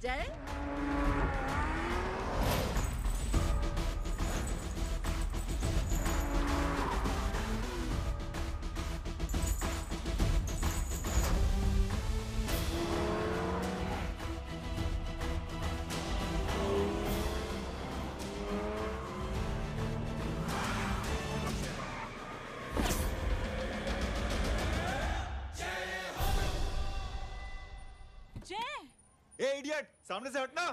जय ए इडियट, सामने से हटना।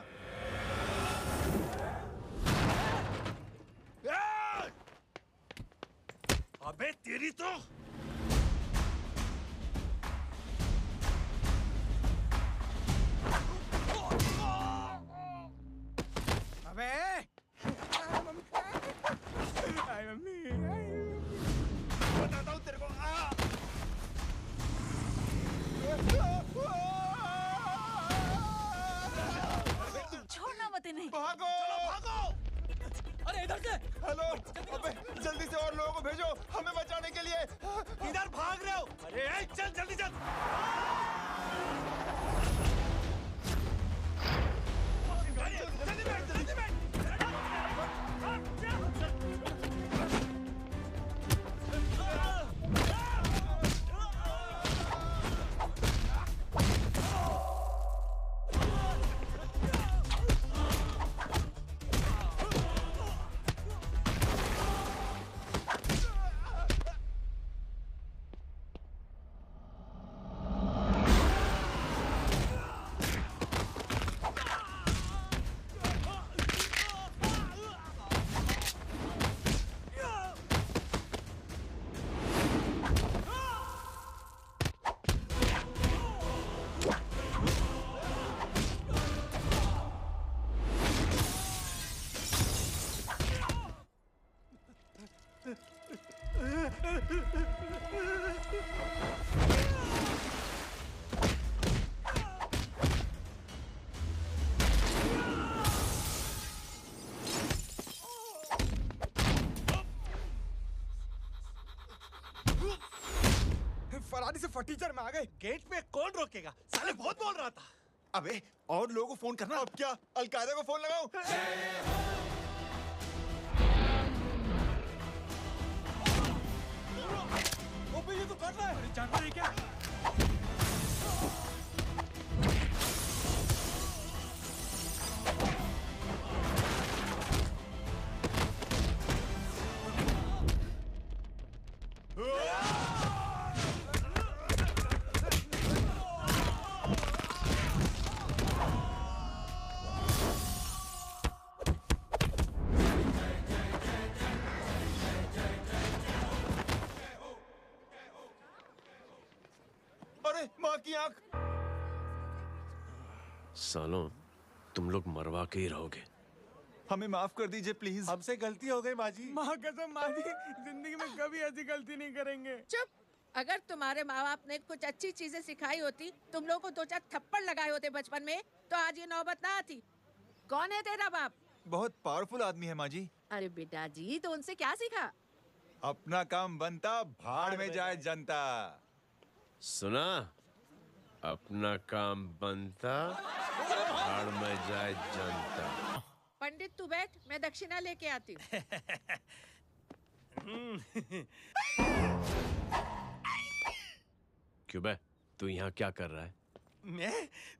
अबे तेरी तो अबे मम्मी बताता हूँ तेरे को। छोड़ना मत इन्हें। भागो भागो। अरे इधर से। हेलो, अबे जल्दी से और लोगों को भेजो हमें बचाने के लिए। किधर भाग रहे हो? अरे चल जल्दी चल। जल्दी बैठ, जल्दी बैठ। फरारी से फटीचर में आ गए। गेट पे कौन रोकेगा? साले बहुत बोल रहा था। अबे और लोगों को फोन करना। अब क्या अलकायदा को फोन लगाऊं? ओपे ये तो कर रहा है। जानता है क्या? अरे माँ की आंख। सालों तुम लोग मरवा के ही रहोगे। हमें माफ कर दीजिए प्लीज। हमसे गलती हो गई माँ जी। माँ कसम माँ जी, जिंदगी में कभी ऐसी गलती नहीं करेंगे। चुप। अगर तुम्हारे माँ बाप ने कुछ अच्छी चीजें सिखाई होती, तुम लोगों को 2-4 थप्पड़ लगाए होते बचपन में, तो आज ये नौबत ना आती। कौन है तेरा बाप? बहुत पावरफुल आदमी है माँ जी। अरे बेटा जी, तो उनसे क्या सीखा? अपना काम बनता, भाड़ में जाए जनता। सुना? अपना काम बनता, भाड़ में जाए जनता। पंडित तू बैठ, मैं दक्षिणा लेके आती हूँ। क्यों बे, तू यहाँ क्या कर रहा है?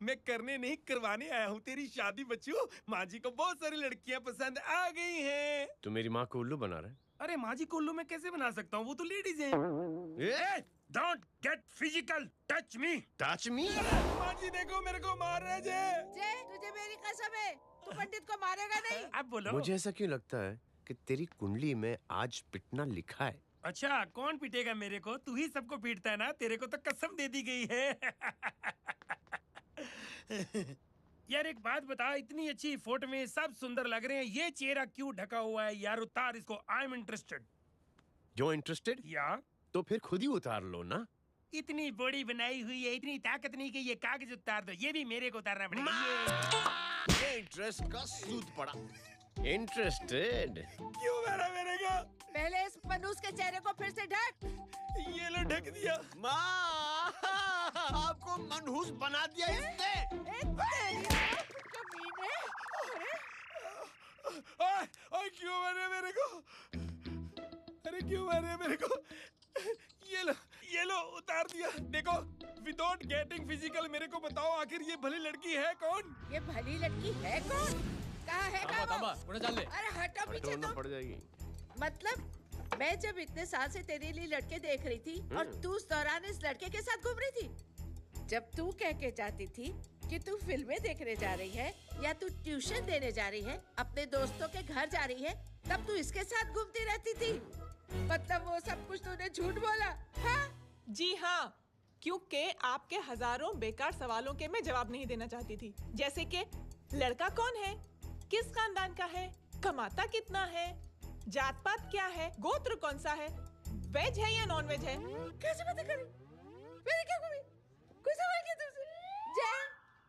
मैं करने नहीं करवाने आया हूँ तेरी शादी बच्चू। माँ जी को बहुत सारी लड़कियाँ पसंद आ गई हैं। तू मेरी माँ को उल्लू बना रहा है? अरे माँ जी को उल्लू मैं कैसे बना सकता हूँ? वो तो लेडीज हैं। Don't get physical, touch me. Touch me? माँ जी देखो मेरे को मार रहे जय। जय, तुझे मेरी कसम है, तू पंडित को मारेगा नहीं। अब बोलो। मुझे ऐसा क्यों लगता है कि तेरी कुंडली में आज पिटना लिखा है? अच्छा, कौन पीटेगा मेरे को? तू ही सबको पीटता है ना। तेरे को तो कसम दे दी गई है। यार एक बात बता, इतनी अच्छी फोटो में सब सुंदर लग रहे हैं, ये चेहरा क्यों ढका हुआ है? यार उतार इसको। I am interested. जो इंटरेस्टेड? या तो फिर खुद ही उतार लो ना। इतनी बॉडी बनाई हुई है, इतनी ताकत नहीं कि ये कागज उतार दो। ये भी मेरे को उतारना पड़ेगा। ये इंटरेस्ट का सूद पड़ा। इंटरेस्टेड? क्यों मेरे का? पहले इस मनूस के चेहरे को फिर से ढक। ये लो ढक दिया। माँ, आपको मनहूस बना दिया इसने। ओए क्यों मारे मेरे को? अरे क्यों मारे मेरे को? ये लो उतार दिया। देखो, विदाउट गेटिंग फिजिकल मेरे को बताओ आखिर ये भली लड़की है कौन? ये भली लड़की है कौन? कहाँ है कहाँ वो? अरे हटो पीछे तो। पड़ जाएगी। मतलब मैं जब इतने साल से तेरे लिए लड़के देख रही थी और तू उस दौरान इस लड़के के साथ घूम रही थी। जब तू कह के जाती थी कि तू फिल्में देखने जा रही है या तू ट्यूशन देने जा रही है, अपने दोस्तों के घर जा रही है, तब तू इसके साथ घूमती रहती थी। मतलब वो सब कुछ तूने झूठ बोला? हाँ? जी हाँ, क्योंकि आपके हजारों बेकार सवालों के मैं जवाब नहीं देना चाहती थी। जैसे कि लड़का कौन है, किस खानदान का है, कमाता कितना है, जात पात क्या है, गोत्र कौन सा है, वेज है या नॉन वेज है। कैसे पता करी? मैंने क्या करी? कोई सवाल किया तुमसे? जय,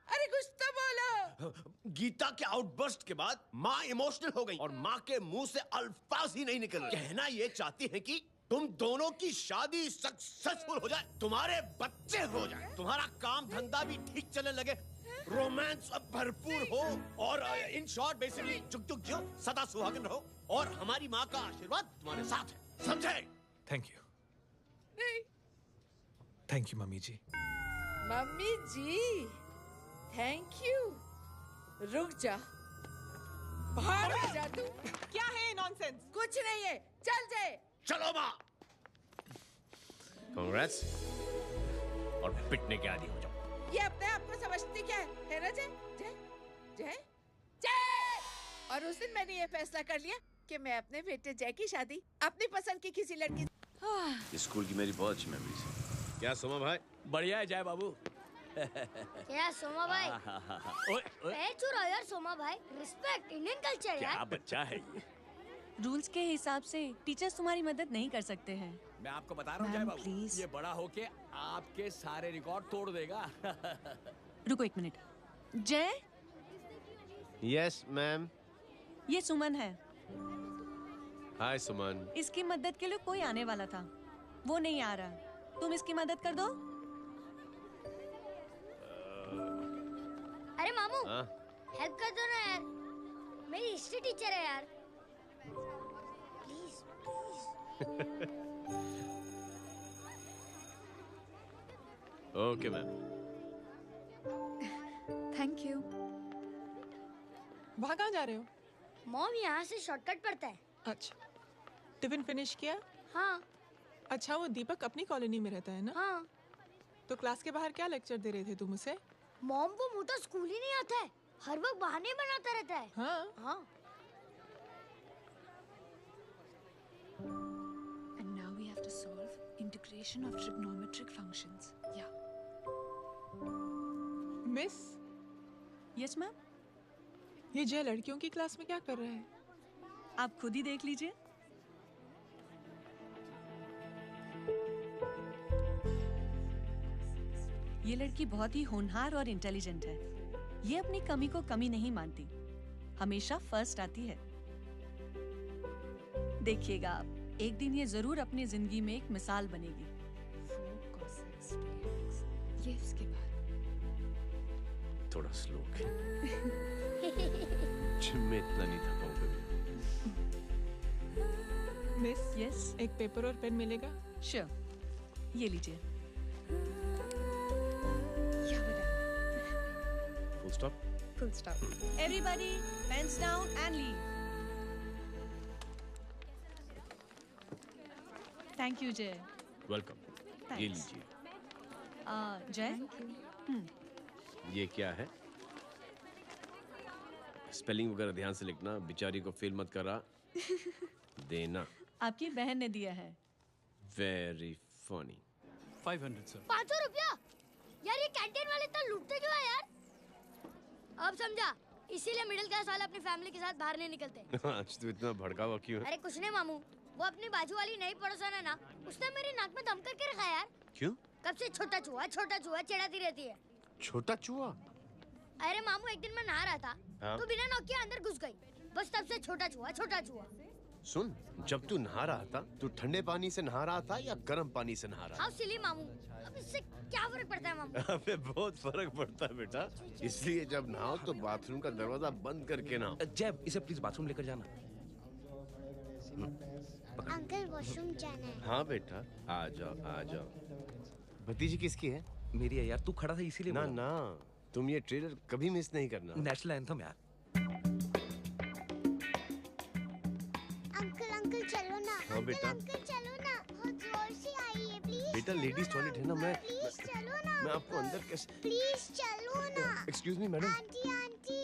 अरे कुछ तो बोलो। गीता के आउटबर्स्ट के बाद माँ इमोशनल हो गई और माँ के मुंह से अल्फाज ही नहीं निकल रहे। कहना ये चाहती है कि तुम दोनों की शादी सक्सेसफुल हो जाए, तुम्हारे बच्चे हो जाए, तुम्हारा काम धंधा भी ठीक चलने लगे, रोमांस अब भरपूर हो और इन शॉर्ट बेसिकली जुग जुग जियो, सदा सुहागन रहो और हमारी माँ का आशीर्वाद तुम्हारे साथ है, समझे? Thank you. नहीं। Thank you mummy ji. Mummy ji, thank you. रुक जा, बाहर जा तू। क्या है नॉनसेंस? कुछ नहीं है, चल जाए। चलो माँ। कांग्रेस और पिटने के आदी हो जाओ। ये अपने आप को समझती क्या है ना जय? जय जय जय। और उस दिन मैंने ये फैसला कर लिया कि मैं अपने बेटे जय की शादी अपनी पसंद की किसी लड़की। स्कूल की मेरी बहुत अच्छी मेमोरीज है। क्या सोमा भाई? बढ़िया है जय बाबू। क्या सोमा भाई? पैर चुरा यार सोमा भाई, रिस्पेक्ट इंडियन कल्चर यार। क्या बच्चा है ये? रूल्स के हिसाब से टीचर्स तुम्हारी मदद नहीं कर सकते हैं। मैं आपको बता रहा हूँ जय बाबू, ये बड़ा होके आपके सारे रिकॉर्ड तोड़ देगा। रुको एक मिनट। जय। Yes ma'am. ये सुमन है। हाय सुमन। इसकी मदद के लिए कोई आने वाला था, वो नहीं आ रहा। तुम इसकी मदद कर दो। अरे मामू, हेल्प कर दो ना यार, मेरी हिस्ट्री टीचर है यार। Please please. Okay ma'am. Thank you. वहाँ कहाँ जा रहे हो? मॉम यहाँ से शॉर्टकट पड़ता है। अच्छा, टिफिन फिनिश किया? हाँ। अच्छा, वो दीपक अपनी कॉलोनी में रहता है ना? हाँ। तो क्लास के बाहर क्या लेक्चर दे रहे थे तुम उसे? मॉम को मुँह तो स्कूल ही नहीं आता है, हर वक्त बहाने बनाता रहता है। हाँ हाँ। And now we have to solve integration of trigonometric functions. Yeah. Miss. Yes ma'am. ये जय लड़कियों की क्लास में क्या कर रहा है? आप खुद ही देख लीजिए। ये लड़की बहुत ही होनहार और इंटेलिजेंट है। ये अपनी कमी को कमी नहीं मानती, हमेशा फर्स्ट आती है। देखिएगा आप, एक दिन ये जरूर अपनी जिंदगी में एक मिसाल बनेगी। ये इसके बाद थोड़ा स्लो। जिम में इतना नहीं था कभी। मिस, यस, एक पेपर और पेन मिलेगा? श्योर, ये लीजिए। Full stop. Full stop. Everybody, pens down and leave. Thank you, Jay. Welcome. ये लीजिए। जय। ये क्या है? स्पेलिंग वगैरह ध्यान से लिखना, बेचारी को फेल मत करा देना। आपकी बहन ने दिया है। Very funny. 500 सर। 500 रुपया? यार ये कैंटीन वाले तो लूटते क्यों है यार? अब समझा, इसीलिए मिडिल क्लास वाले अपनी फैमिली के साथ बाहर नहीं निकलते। आज तो इतना भड़का हुआ क्यों है? अरे कुछ नहीं मामू, वो अपनी बाजू वाली नई पड़ोसन है ना, उसने मेरी नाक में दम करके रखा यार। क्यों? कब से छोटा चूहा चिढ़ाती रहती है। छोटा चूहा? अरे मामू, एक दिन मैं नहा रहा था तो बिना नॉक के अंदर घुस गई, बस तब से छोटा चूहा। सुन, जब तू नहा रहा था, तू ठंडे पानी से नहा रहा था या गर्म पानी से नहा रहा था? हाउ सिली मामू, अब इससे क्या फर्क पड़ता है मामू? अबे बहुत फर्क पड़ता है बेटा, इसलिए जब नहाओ तो बाथरूम का दरवाजा बंद करके नहाओ। जैब, इसे प्लीज बाथरूम लेकर जाना। अंकल वॉशरूम जाना है। हाँ बेटा, आ जाओ। भतीजी किसकी है? मेरी है यार, तू खड़ा था इसीलिए ना बोला। ना, तुम ये ट्रेलर कभी मिस नहीं करना। नेशनल एंथम यार। अंकल चलो ना। हाँ बेटा। अंकल चलो ना, बहुत जोर से आई है प्लीज। बेटा लेडीज टॉयलेट है ना, प्लीज चलो ना। मैं आपको अंदर कैसे? प्लीज चलो ना। Excuse me madam. Aunty aunty,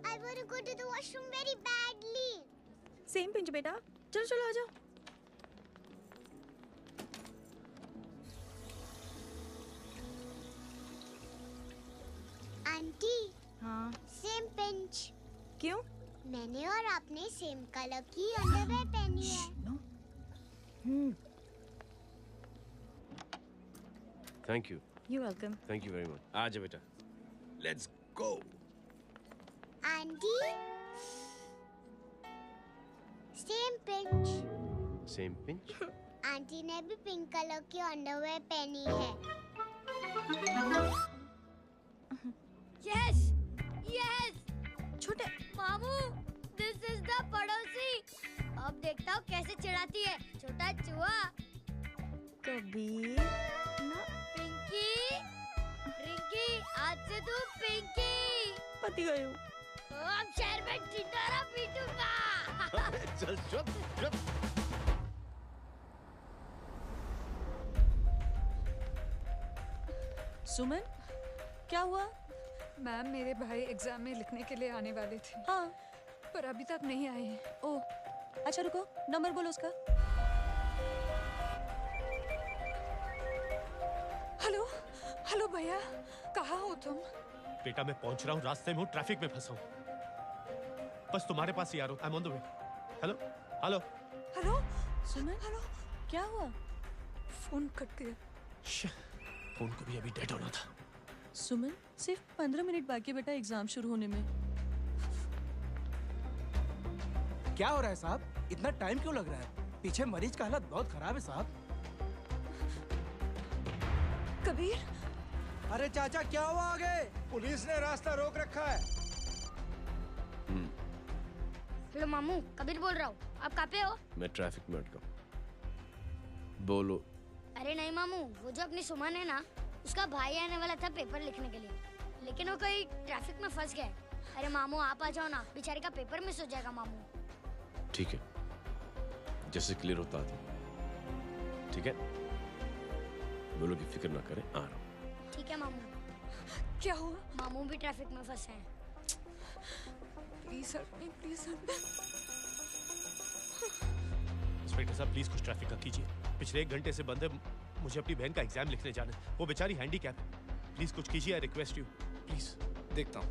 I want to go to the washroom very badly. Same pinch बेटा, चलो चलो आ जाओ। आंटी। हाँ। Same pinch. क्यों? मैंने और आपने सेम कलर की अंडरवेयर पहनी है। Thank you. You welcome. Thank you very much. आ जाओ बेटा, let's go. Aunty, same pinch. Same pinch. Aunty ने भी पिंक कलर की अंडरवेयर पहनी है। Yes yes. छोटे मामू, दिस इज द पड़ोसी। अब देखता हूँ कैसे चिढ़ाती है छोटा चूहा। कबीर ना। पिंकी, रिंकी, आज से तू पिंकी। पति गई हूँ। अब शहर में ढिंढोरा पीटूंगा। चल चुप चुप। सुमन, क्या हुआ? मैम, मेरे भाई एग्जाम में लिखने के लिए आने वाले थे। हाँ, पर अभी तक नहीं आए हैं। ओह, अच्छा रुको, नंबर बोलो उसका। हेलो हेलो भैया, कहाँ हो तुम? बेटा मैं पहुंच रहा हूँ, रास्ते में हूँ, ट्रैफिक में फंसा हूँ, बस तुम्हारे पास ही आ रहा हूँ। I am on the way. Hello hello hello Suman, hello, क्या हुआ? फोन कट गया। फोन को भी अभी डेड होना था। सुमन, सिर्फ 15 मिनट बाकी बेटा एग्जाम शुरू होने में। क्या हो रहा है साहब? इतना टाइम क्यों लग रहा है? पीछे मरीज का हालत बहुत खराब है साहब। कबीर, अरे चाचा क्या हुआ आगे? पुलिस ने रास्ता रोक रखा है। हेलो मामू, कबीर बोल रहा हूँ। आप कहाँ पे हो? मैं ट्रैफिक में अटका हूँ। बोलो। अरे नहीं मामू, वो जो अपनी सुमन है ना, उसका भाई आने वाला था पेपर लिखने के लिए, लेकिन वो कहीं ट्रैफिक में फंस गया। अरे मामू आप आ जाओ ना, बेचारे का पेपर मिस हो जाएगा मामू। ठीक है, जैसे क्लियर होता था। ठीक है, बोलो कि फिक्र ना करें, आ रहा हूँ। ठीक है मामू। क्या हुआ? मामू भी ट्रैफिक में फंसे हैं। Please help me, please help me. Inspector साहब प्लीज कुछ ट्रैफिक का कीजिए, पिछले 1 घंटे से बंद है, मुझे अपनी बहन का एग्जाम लिखने जाना है, वो बेचारी हैंडीकैप है। प्लीज कुछ कीजिए, आई रिक्वेस्ट यू प्लीज। देखता हूँ।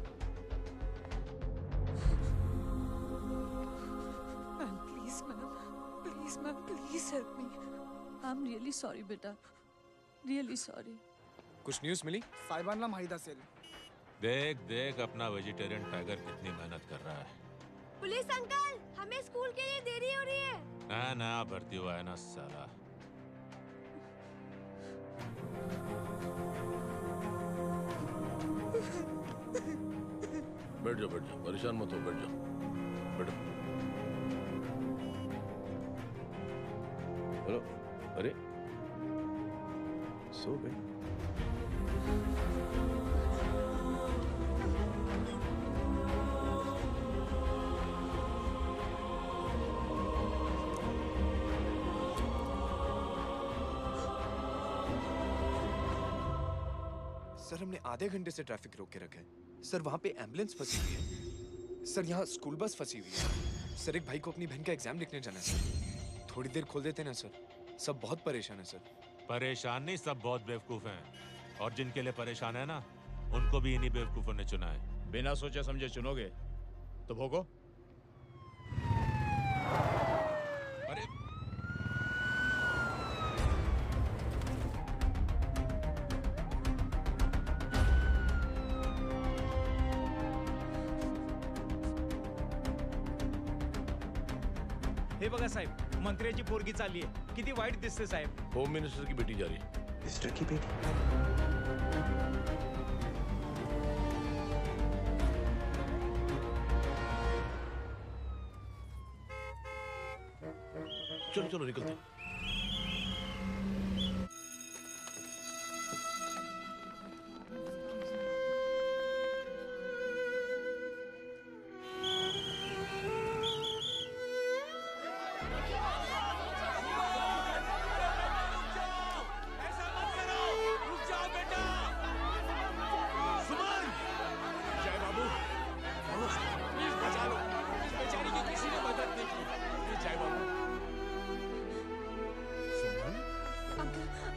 Ma'am please help me. I am really sorry बेटा, रियली सॉरी। कुछ न्यूज़ मिली? साहिबाना माहिदा सेल। देख देख अपना वेजिटेरियन टाइगर कितनी मेहनत कर रहा है। पुलिस अंकल, हमें स्कूल के लिए देरी हो रही है। ना ना भर्ती हुआ है ना साला। बैठ जाओ, परेशान मत हो, बैठ जाओ, बैठो। हेलो, अरे सो गई? सर हमने आधे घंटे से ट्रैफिक रोक के रखा है। सर वहाँ पे एम्बुलेंस फंसी हुई है। सर यहाँ स्कूल बस फंसी हुई है। सर एक भाई को अपनी बहन का एग्जाम लिखने जाना है सर। थोड़ी देर खोल देते ना सर। सब बहुत परेशान है सर। परेशान नहीं, सब बहुत बेवकूफ हैं, और जिनके लिए परेशान है ना, उनको भी इन्हीं बेवकूफों ने चुना है। बिना सोचे समझे चुनोगे तो भोगो। अरे हे बघा साहेब, मंत्र्याची पोरगी चालली आहे. किती वाईट दिसते साहेब. होम मिनिस्टर की बेटी जा रही है. मिनिस्टर की बेटी? चलो चलो निकलते हैं.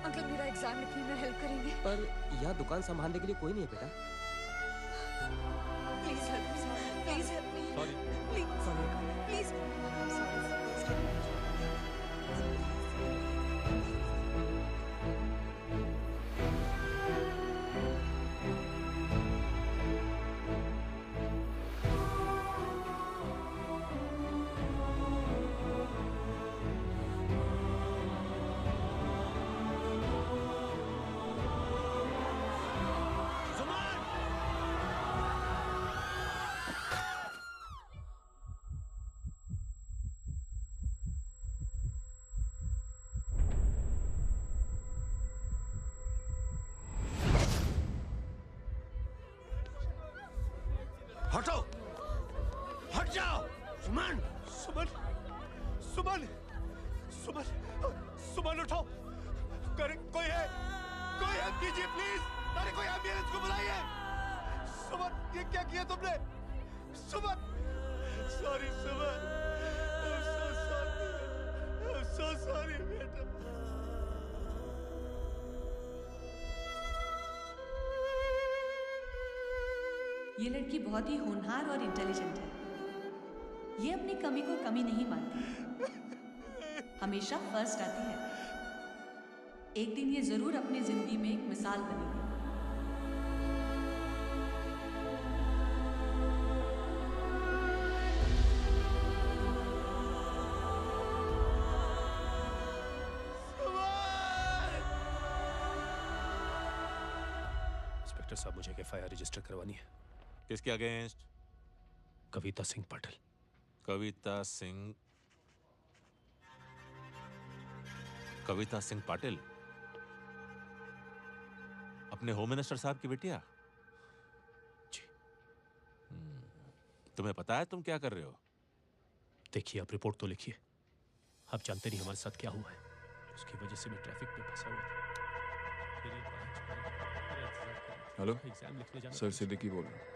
अंकल मेरा एग्जाम लिखने में हेल्प करेंगे? पर यहाँ दुकान संभालने के लिए कोई नहीं है बेटा. Please help me, please help me. Sorry. Please please. हटो, हट जाओ. सुमन, सुमन, सुमन, सुमन, सुमन उठो. कोई है कीजिए प्लीज. अरे कोई एम्बुलेंस को बुलाइए. सुमन, ये क्या किया तुमने? Suman, sorry Suman. I'm so sorry बेटा. ये लड़की बहुत ही होनहार और इंटेलिजेंट है. ये अपनी कमी को कमी नहीं मानती. हमेशा फर्स्ट आती है. एक दिन ये जरूर अपनी जिंदगी में एक मिसाल बनेगी. इंस्पेक्टर साहब, मुझे एफआईआर रजिस्टर करवानी है. किसके अगेंस्ट? कविता सिंह पाटिल. कविता सिंह पाटिल अपने होम मिनिस्टर साहब की बेटिया? जी. तुम्हें पता है तुम क्या कर रहे हो? देखिए, आप रिपोर्ट तो लिखिए. आप जानते नहीं हमारे साथ क्या हुआ है. उसकी वजह से मैं ट्रैफिक में फंसा हुआ था. हेलो एग्जाम लिखने जाना. सर सिद्दीकी बोल रहा हूँ.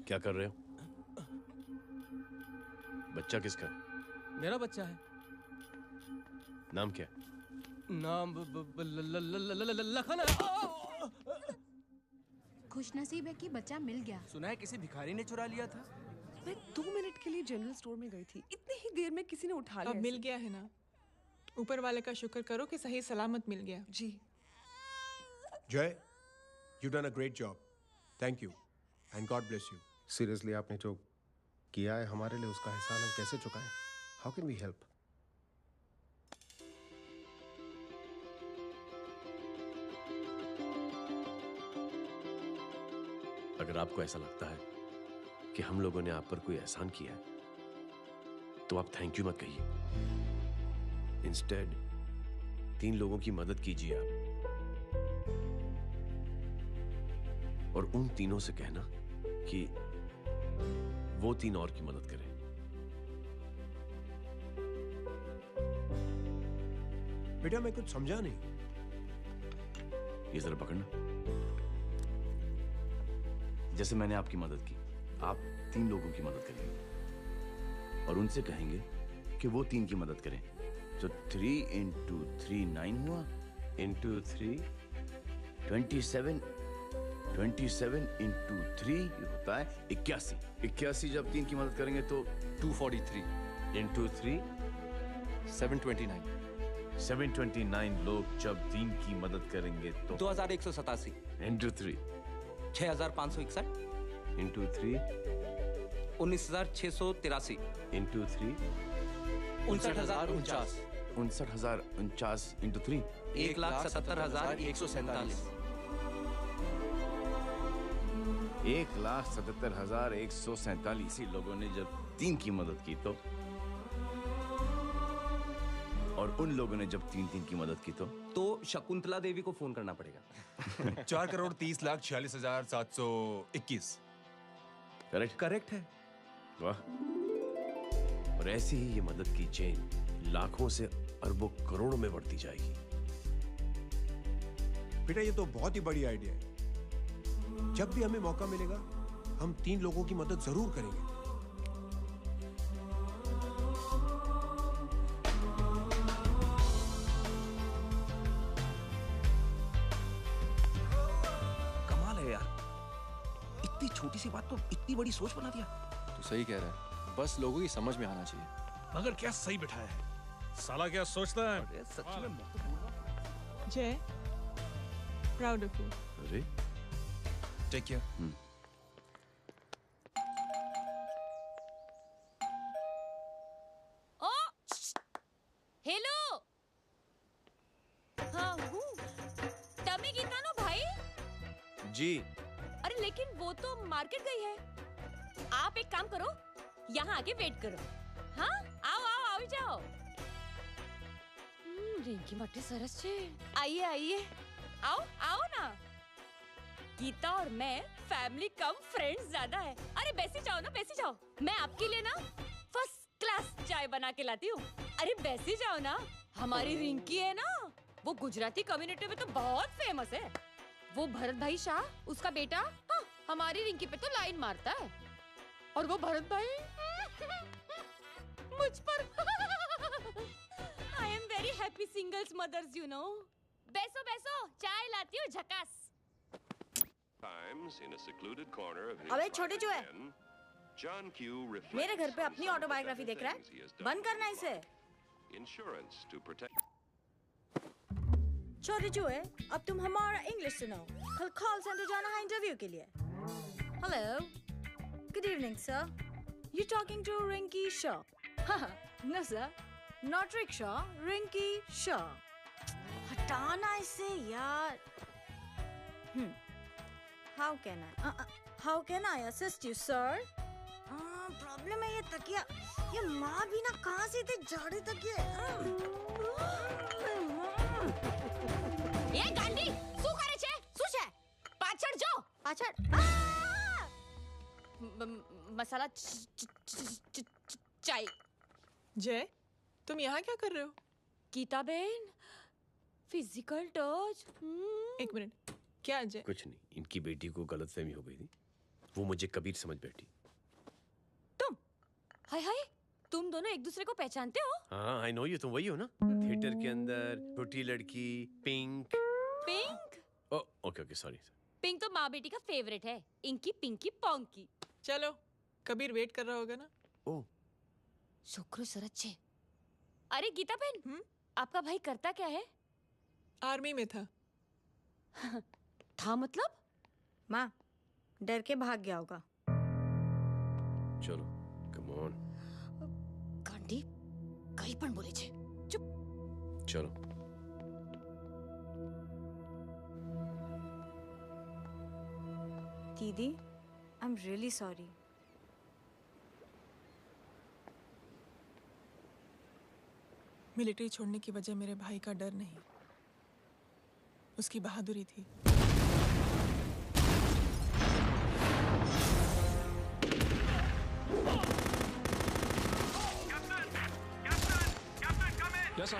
क्या कर रहे हो? बच्चा किसका? मेरा बच्चा है. नाम क्या? नाम लखन. खुशनसीब है कि बच्चा मिल गया. सुना है किसी भिखारी ने चुरा लिया था. मैं 2 मिनट के लिए जनरल स्टोर में गई थी. इतनी ही देर में किसी ने उठा लिया. अब मिल गया है ना. ऊपर वाले का शुक्र करो कि सही सलामत मिल गया. जी. जय, you done a great job. Thank you and God bless you. Seriously आपने जो किया है हमारे लिए, उसका एहसान हम कैसे चुकाएं? How can we help? अगर आपको ऐसा लगता है कि हम लोगों ने आप पर कोई एहसान किया है तो आप थैंक यू मत कहिए. इंस्टेड 3 लोगों की मदद कीजिए आप, और उन तीनों से कहना कि वो 3 और की मदद करें. बेटा मैं कुछ समझा नहीं. ये जरा पकड़ना. जैसे मैंने आपकी मदद की, आप 3 लोगों की मदद करेंगे और उनसे कहेंगे कि वो 3 की मदद करें. तो 3 into 3 9 हुआ. into 3 27 into 3 ये होता है 81। 81 जब 3 की मदद करेंगे तो 243 into 3 729 729 लोग जब 3 की मदद करेंगे तो 2187 into 3 6561 into 3 19683 into 3 59049 59049 into 3 1,77,147 1,77,147 लोगों ने जब 3 की मदद की तो, और उन लोगों ने जब 3 की मदद की तो शकुंतला देवी को फोन करना पड़ेगा। 4,30,46,721 करेक्ट है। वाह। और ऐसी ही ये मदद की चेन लाखों से अरबों करोड़ों में बढ़ती जाएगी। बेटा ये तो बहुत ही बड़ी आइडिया है। जब भी हमें मौका मिलेगा हम 3 लोगों की मदद जरूर करेंगे। कमाल है यार, इतनी छोटी सी बात को इतनी बड़ी सोच बना दिया। तू सही कह रहा है, बस लोगों की समझ में आना चाहिए। मगर क्या सही बिठाया है, साला क्या सोचता है। सच में जय, प्राउड ऑफ यू। अरे टेक केयर। ओ हेलो, हाँ हूँ तमे गीतानो भाई जी। अरे लेकिन वो तो मार्केट गई है। आप एक काम करो, यहाँ आके वेट करो। हाँ आओ आओ आओ जाओ। रिंकी मट्टी सरस छे। आइए आइए, आओ आओ ना। गीता और मैं फैमिली कम फ्रेंड्स ज्यादा है। अरे बैसी जाओ ना, बैसी जाओ। मैं आपके लिए ना फर्स्ट क्लास चाय बना के लाती हूँ। अरे बैसी जाओ ना। हमारी रिंकी है ना, वो गुजराती कम्युनिटी में तो बहुत फेमस है। वो भरत भाई शाह, उसका बेटा, हाँ, हमारी रिंकी पे तो लाइन मारता है। और वो भरत भाई मुझ पर I am very happy singles mothers you know. बैसो बैसो, चाय लाती हूँ झकास। अबे छोटे चूहे, मेरे घर पे अपनी ऑटोबायोग्राफी देख रहा है? बंद करना इसे। छोटे चूहे, अब तुम हमारा इंग्लिश सुनो। कल कॉल सेंटर जाना है इंटरव्यू के लिए। Hello, good evening sir. You talking to Rinki Shaw? No sir, not rickshaw, Rinki Shaw. हटाना इसे यार। How can I assist you, sir? Problem है ये तकिया, ये माँ भी ना कहाँ से इतने जाड़े तकिए। ये गांडी, શું કરે છે? શું છે? પાછળ જો, પાછળ। मसाला चाय। जय, तुम यहाँ क्या कर रहे हो? गीता बहन, फिजिकल टच। एक मिनट, क्या जय? कुछ नहीं, इनकी बेटी को गलतफहमी हो गई थी, वो मुझे कबीर समझ बैठी। हाय हाय, तुम दोनों एक दूसरे को पहचानते हो? हाँ, आई नो यू, तुम वही हो ना थिएटर के अंदर छोटी लड़की pink. Pink? Okay okay sorry. Pink तो माँ बेटी का फेवरेट है, इंकी पिंकी पोंकी। चलो, कबीर वेट कर रहा होगा ना? ओह, शुक्र सरच्चे। अरे गीता बहन, आपका भाई करता क्या है? आर्मी में था। था मतलब? माँ, डर के भाग गया होगा। चलो, कम ऑन। गांडी, कहीं पण बोले छे। चुप। चलो। दीदी, I am really sorry. Military छोड़ने की वजह मेरे भाई का डर नहीं, उसकी बहादुरी थी। Yes, sir.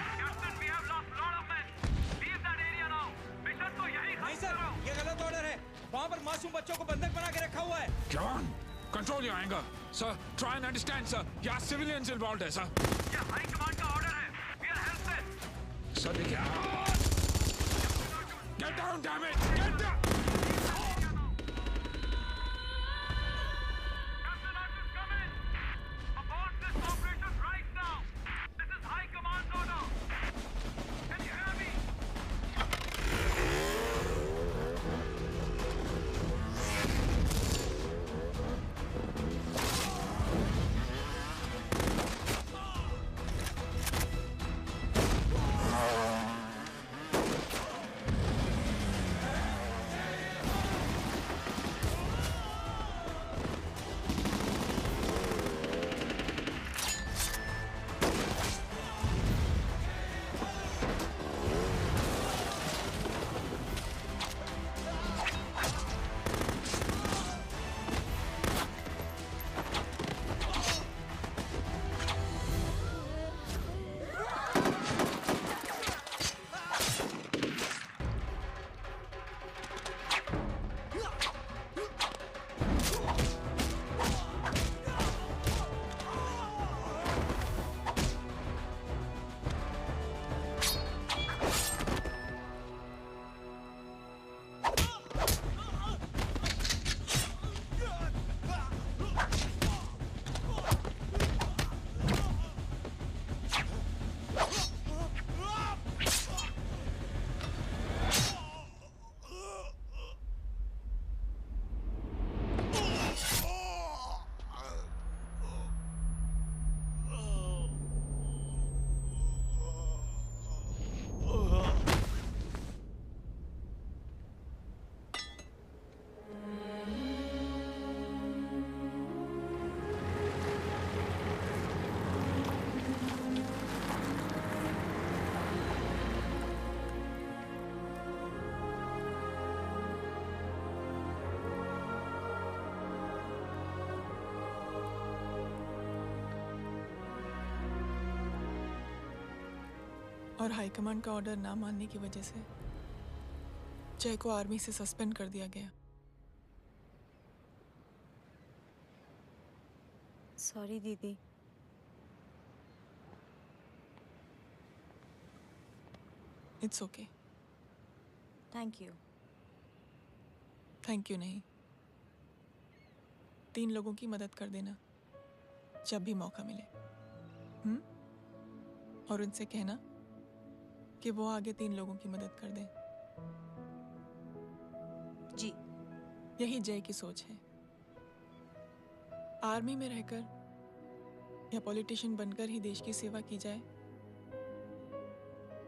नहीं सर, ये गलत ऑर्डर है। वहाँ पर मासूम बच्चों को बंधक बना के रखा हुआ है। जवान, control your anger. Sir, try and understand, sir. यहाँ civilians involved है, sir. ये हाई कमांड का ऑर्डर है। We are helpless. Sir, देखिए। Get down, damn it! Get down! और हाईकमांड का ऑर्डर ना मानने की वजह से जय को आर्मी से सस्पेंड कर दिया गया। सॉरी दीदी। It's okay. Thank you. Thank you नहीं, 3 लोगों की मदद कर देना जब भी मौका मिले। और उनसे कहना कि वो आगे 3 लोगों की मदद कर दें। जी। यही जय की सोच है। आर्मी में रहकर या पॉलिटिशियन बनकर ही देश की सेवा की जाए,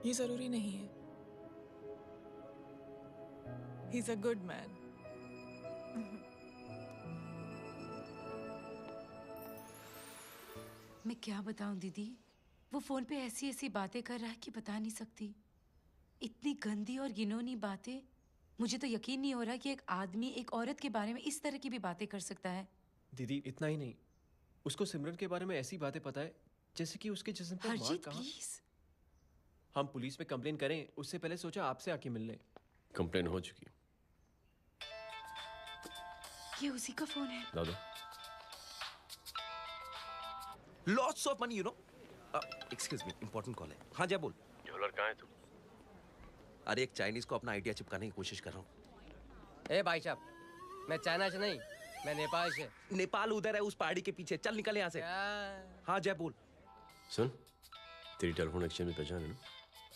ये जरूरी नहीं है। He is a good man. मैं क्या बताऊं दीदी, वो फोन पे ऐसी ऐसी बातें कर रहा है कि बता नहीं सकती। इतनी गंदी और घिनौनी बातें। मुझे तो यकीन नहीं हो रहा कि एक आदमी एक औरत के बारे में इस तरह की भी बातें कर सकता है। दीदी इतना ही नहीं, उसको सिमरन के बारे में ऐसी बातें पता है जैसे कि उसके जिस्म पर मार हरजीत कहाँ। प्लीज। हम पुलिस में कंप्लेन करें उससे पहले सोचा आपसे आके मिल लें। कंप्लेन हो चुकी। ये उसी का फोन है। ला दो। Lots of money you know. Excuse me, important call है। हाँ जय बोल। ज्वेलर कहाँ है तू? अरे एक चाइनीज को अपना आइडिया चिपकाने की कोशिश कर रहा हूँ। ए भाई साहब, मैं चाइना से नहीं, मैं नेपाल से। नेपाल उधर है, उस पहाड़ी के पीछे। चल निकल यहाँ से। हाँ जय बोल। सुन, तेरी टेलीफोन एक्सचेंज में पहचान है ना?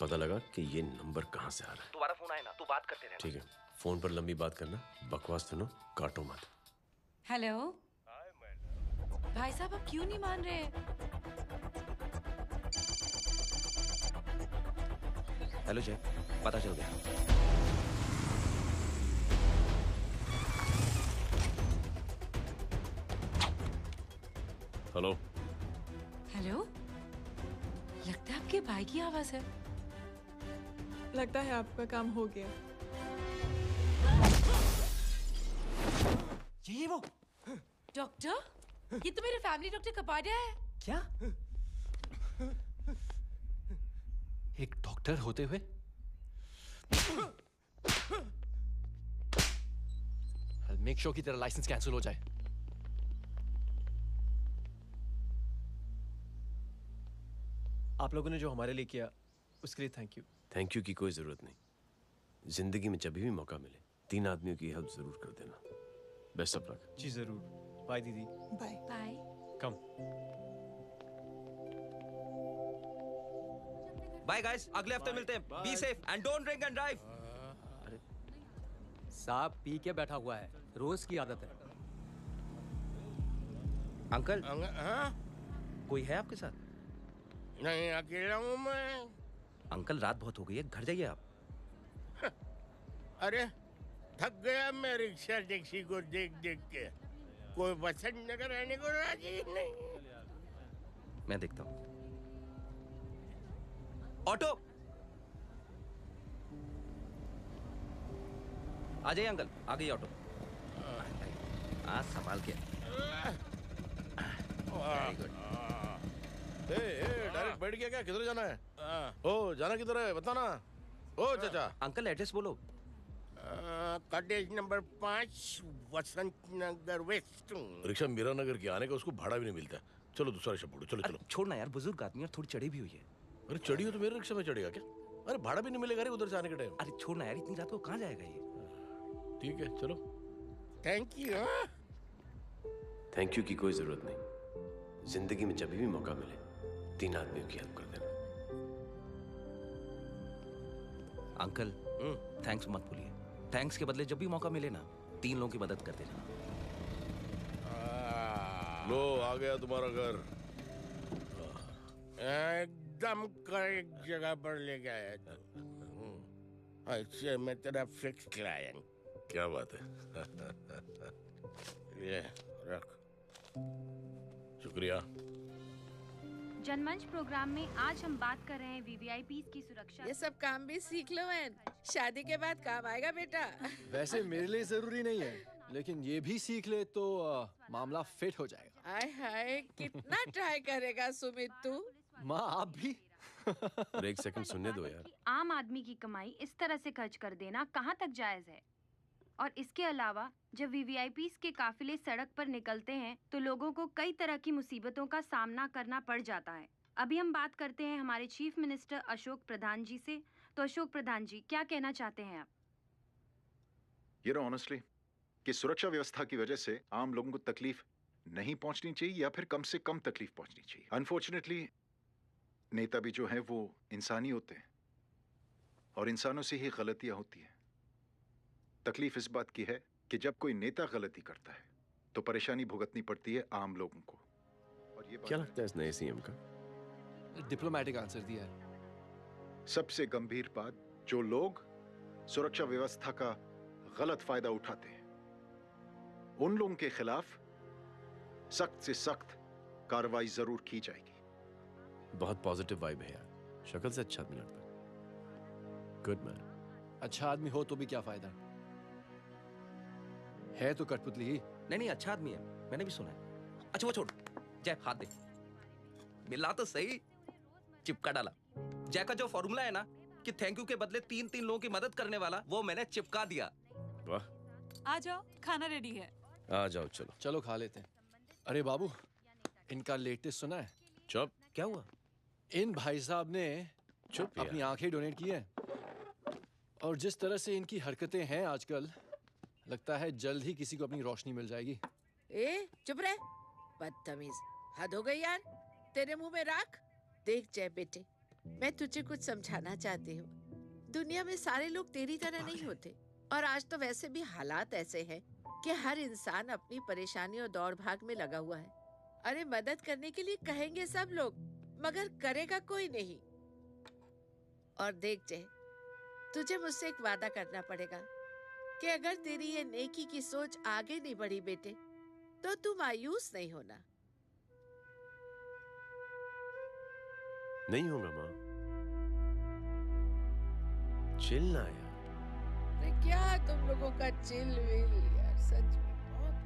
पता लगा कि ये नंबर कहाँ से आ रहा है। दोबारा फोन आए ना तो बात करते रहना। ठीक है, फोन पर लंबी बात करना, बकवास सुनो, काटो मत। हेलो भाई साहब, आप क्यों नहीं मान रहे? हेलो जय, पता चल गया। हेलो हेलो, लगता है आपके भाई की आवाज है। लगता है आपका काम हो गया। ये वो डॉक्टर, ये तो मेरे फैमिली डॉक्टर कपाडिया है। क्या? एक डॉक्टर होते हुए? मेक श्योर कि तेरा लाइसेंस कैंसिल हो जाए। आप लोगों ने जो हमारे लिए किया उसके लिए थैंक यू। थैंक यू की कोई जरूरत नहीं। जिंदगी में जब भी मौका मिले 3 आदमियों की हेल्प जरूर कर देना। Best of luck. जी जरूर। बाय दीदी। Bye bye. Come. Bye guys, अगले हफ्ते मिलते हैं। Be safe and don't drink and drive. साहब पी के बैठा हुआ है, रोज की आदत है। अंकल हाँ? कोई है आपके साथ? नहीं, अकेला हूँ मैं। अंकल रात बहुत हो गई है, घर जाइए आप। अरे थक गया मैं रिक्शा टैक्सी को देख देख के। कोई पसंद नगर रहने को राजी नहीं। मैं देखता हूँ। ऑटो आ जाइए अंकल, आ गई ऑटो। हाँ संभाल के। Very good. डायरेक्ट बैठ गया क्या? किधर जाना है? ओ जाना किधर है बताना। ओ चाचा। अंकल एड्रेस बोलो। कॉटेज नंबर 5 वसंत नगर वेस्ट। रिक्शा मीरा नगर की आने का उसको भाड़ा भी नहीं मिलता। चलो दूसरा रिक्शा पकड़ो। चलो चलो। छोड़ना यार, बुजुर्ग आदमी और थोड़ी चढ़ी भी हुई है। अरे चढ़ी हो तो मेरे रिक्शा में चढ़ेगा क्या? अरे भाड़ा भी नहीं मिलेगा रे उधर से आने के टाइम। अरे छोड़ना यार, इतनी रात को कहाँ जाएगा ये? ठीक है चलो। Thank you. थैंक यू की कोई जरूरत नहीं। जिंदगी में जब भी मौका मिले 3 आदमियों की हेल्प कर देना। अंकल थैंक्स मत भूलिए। थैंक्स के बदले जब भी मौका मिले ना 3 लोगों की मदद कर देना। लो आ गया तुम्हारा घर। एकदम करेक्ट जगह पर ले गया तू। ऐसे मैं तेरा फिक्स क्लाइंट। क्या बात है। ये रख। शुक्रिया। जनमंच प्रोग्राम में आज हम बात कर रहे हैं वीवीआईपीज़ की सुरक्षा। ये सब काम भी सीख लो एन, शादी के बाद काम आएगा बेटा। वैसे मेरे लिए जरूरी नहीं है, लेकिन ये भी सीख ले तो मामला फिट हो जाएगा। हाय हाय, कितना ट्राई करेगा सुमित तू? माँ आप भी। और एक सेकंड सुनने दो यार। आम आदमी की कमाई इस तरह से खर्च कर देना कहाँ तक जायज है? और इसके अलावा जब वीवीआईपीज़ के काफिले सड़क पर निकलते हैं तो लोगों को कई तरह की मुसीबतों का सामना करना पड़ जाता है। अभी हम बात करते हैं हमारे चीफ मिनिस्टर अशोक प्रधान जी से। तो अशोक प्रधान जी, क्या कहना चाहते हैं आप? ये ऑनेस्टली कि सुरक्षा व्यवस्था की वजह से आम लोगों को तकलीफ नहीं पहुंचनी चाहिए या फिर कम से कम तकलीफ पहुंचनी चाहिए। अनफॉर्चुनेटली नेता भी जो है वो इंसानी होते हैं और इंसानों से ही गलतियां होती हैं। तकलीफ इस बात की है कि जब कोई नेता गलती करता है तो परेशानी भुगतनी पड़ती है आम लोगों को। और ये क्या लगता है इस नए सीएम का? डिप्लोमेटिक आंसर दिया है। सबसे गंभीर बात, जो लोग सुरक्षा व्यवस्था का गलत फायदा उठाते हैं उन लोगों के खिलाफ सख्त से सख्त कार्रवाई जरूर की जाएगी। बहुत पॉजिटिव वाइब है यार। शक्ल से अच्छा आदमी लगता है। Good man. अच्छा आदमी हो तो भी क्या फायदा है तो कठपुतली ही। नहीं अच्छा आदमी है, मैंने भी सुना है। अच्छा वो छोड़, जय हाथ दे। मिला तो सही, चिपका डाला। जय का जो फॉर्मूला है ना कि थैंक यू के बदले 3 लोगों की मदद करने वाला, वो मैंने चिपका दिया। वाह। आ जाओ, खाना रेडी है। आ जाओ चलो। चलो खा लेते हैं। अरे बाबू, इनका लेटेस्ट सुना है? चुप। क्या हुआ? इन भाई साहब ने चुप अपनी आंखें डोनेट की है और जिस तरह से इनकी हरकतें हैं आजकल, लगता है जल्द ही किसी को अपनी रोशनी मिल जाएगी। ए चुप रहे, बदतमीज, हद हो गई यार। तेरे मुंह में राख। देख जय बेटे, मैं तुझे कुछ समझाना चाहती हूँ। दुनिया में सारे लोग तेरी तरह नहीं होते और आज तो वैसे भी हालात ऐसे हैं कि हर इंसान अपनी परेशानी और दौड़ भाग में लगा हुआ है। अरे मदद करने के लिए कहेंगे सब लोग, मगर करेगा कोई नहीं। और देख जय, तुझे मुझसे एक वादा करना पड़ेगा कि अगर तेरी ये नेकी की सोच आगे नहीं बढ़ी बेटे, तो तू मायूस नहीं होना। नहीं होगा माँ। चिल ना यार। अरे क्या तुम लोगों का चिल विल यार, सच में बहुत।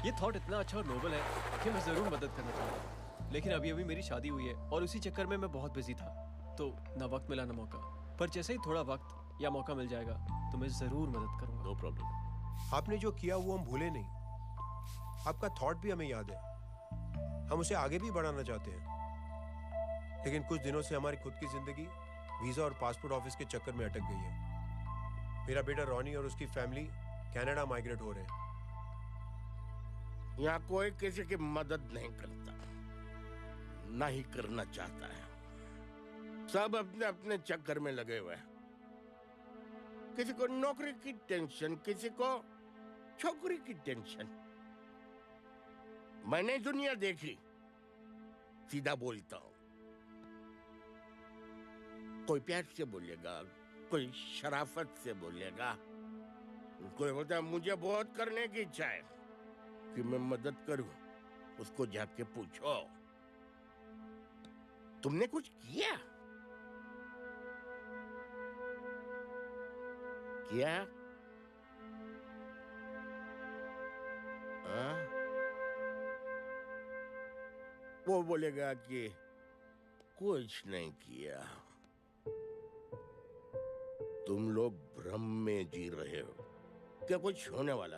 ये थॉट इतना अच्छा और नोबल है कि मैं जरूर मदद करना चाहूँगा, लेकिन अभी अभी मेरी शादी हुई है और उसी चक्कर में मैं बहुत बिजी था, तो ना वक्त मिला ना मौका। पर जैसे ही थोड़ा वक्त या मौका मिल जाएगा तो मैं जरूर मदद करूंगा। No problem. आपने जो किया वो हम भूले नहीं। आपका थॉट भी हमें याद है, हम उसे आगे भी बढ़ाना चाहते हैं। लेकिन कुछ दिनों से हमारी खुद की जिंदगी वीजा और पासपोर्ट ऑफिस के चक्कर में अटक गई है। मेरा बेटा रॉनी और उसकी फैमिली कनाडा माइग्रेट हो रहे हैं। यहाँ कोई किसी की मदद नहीं करता, ना ही करना चाहता है। सब अपने अपने चक्कर में लगे हुए हैं। किसी को नौकरी की टेंशन, किसी को छोकरी की टेंशन। मैंने दुनिया देखी, सीधा बोलता हूं। कोई प्यार से बोलेगा, कोई शराफत से बोलेगा, कोई बोलता है मुझे बहुत करने की इच्छा है कि मैं मदद करूं। उसको जाके पूछो तुमने कुछ किया? किया? हाँ? वो बोलेगा कि कुछ नहीं किया। तुम लोग भ्रम में जी रहे हो। क्या कुछ होने वाला?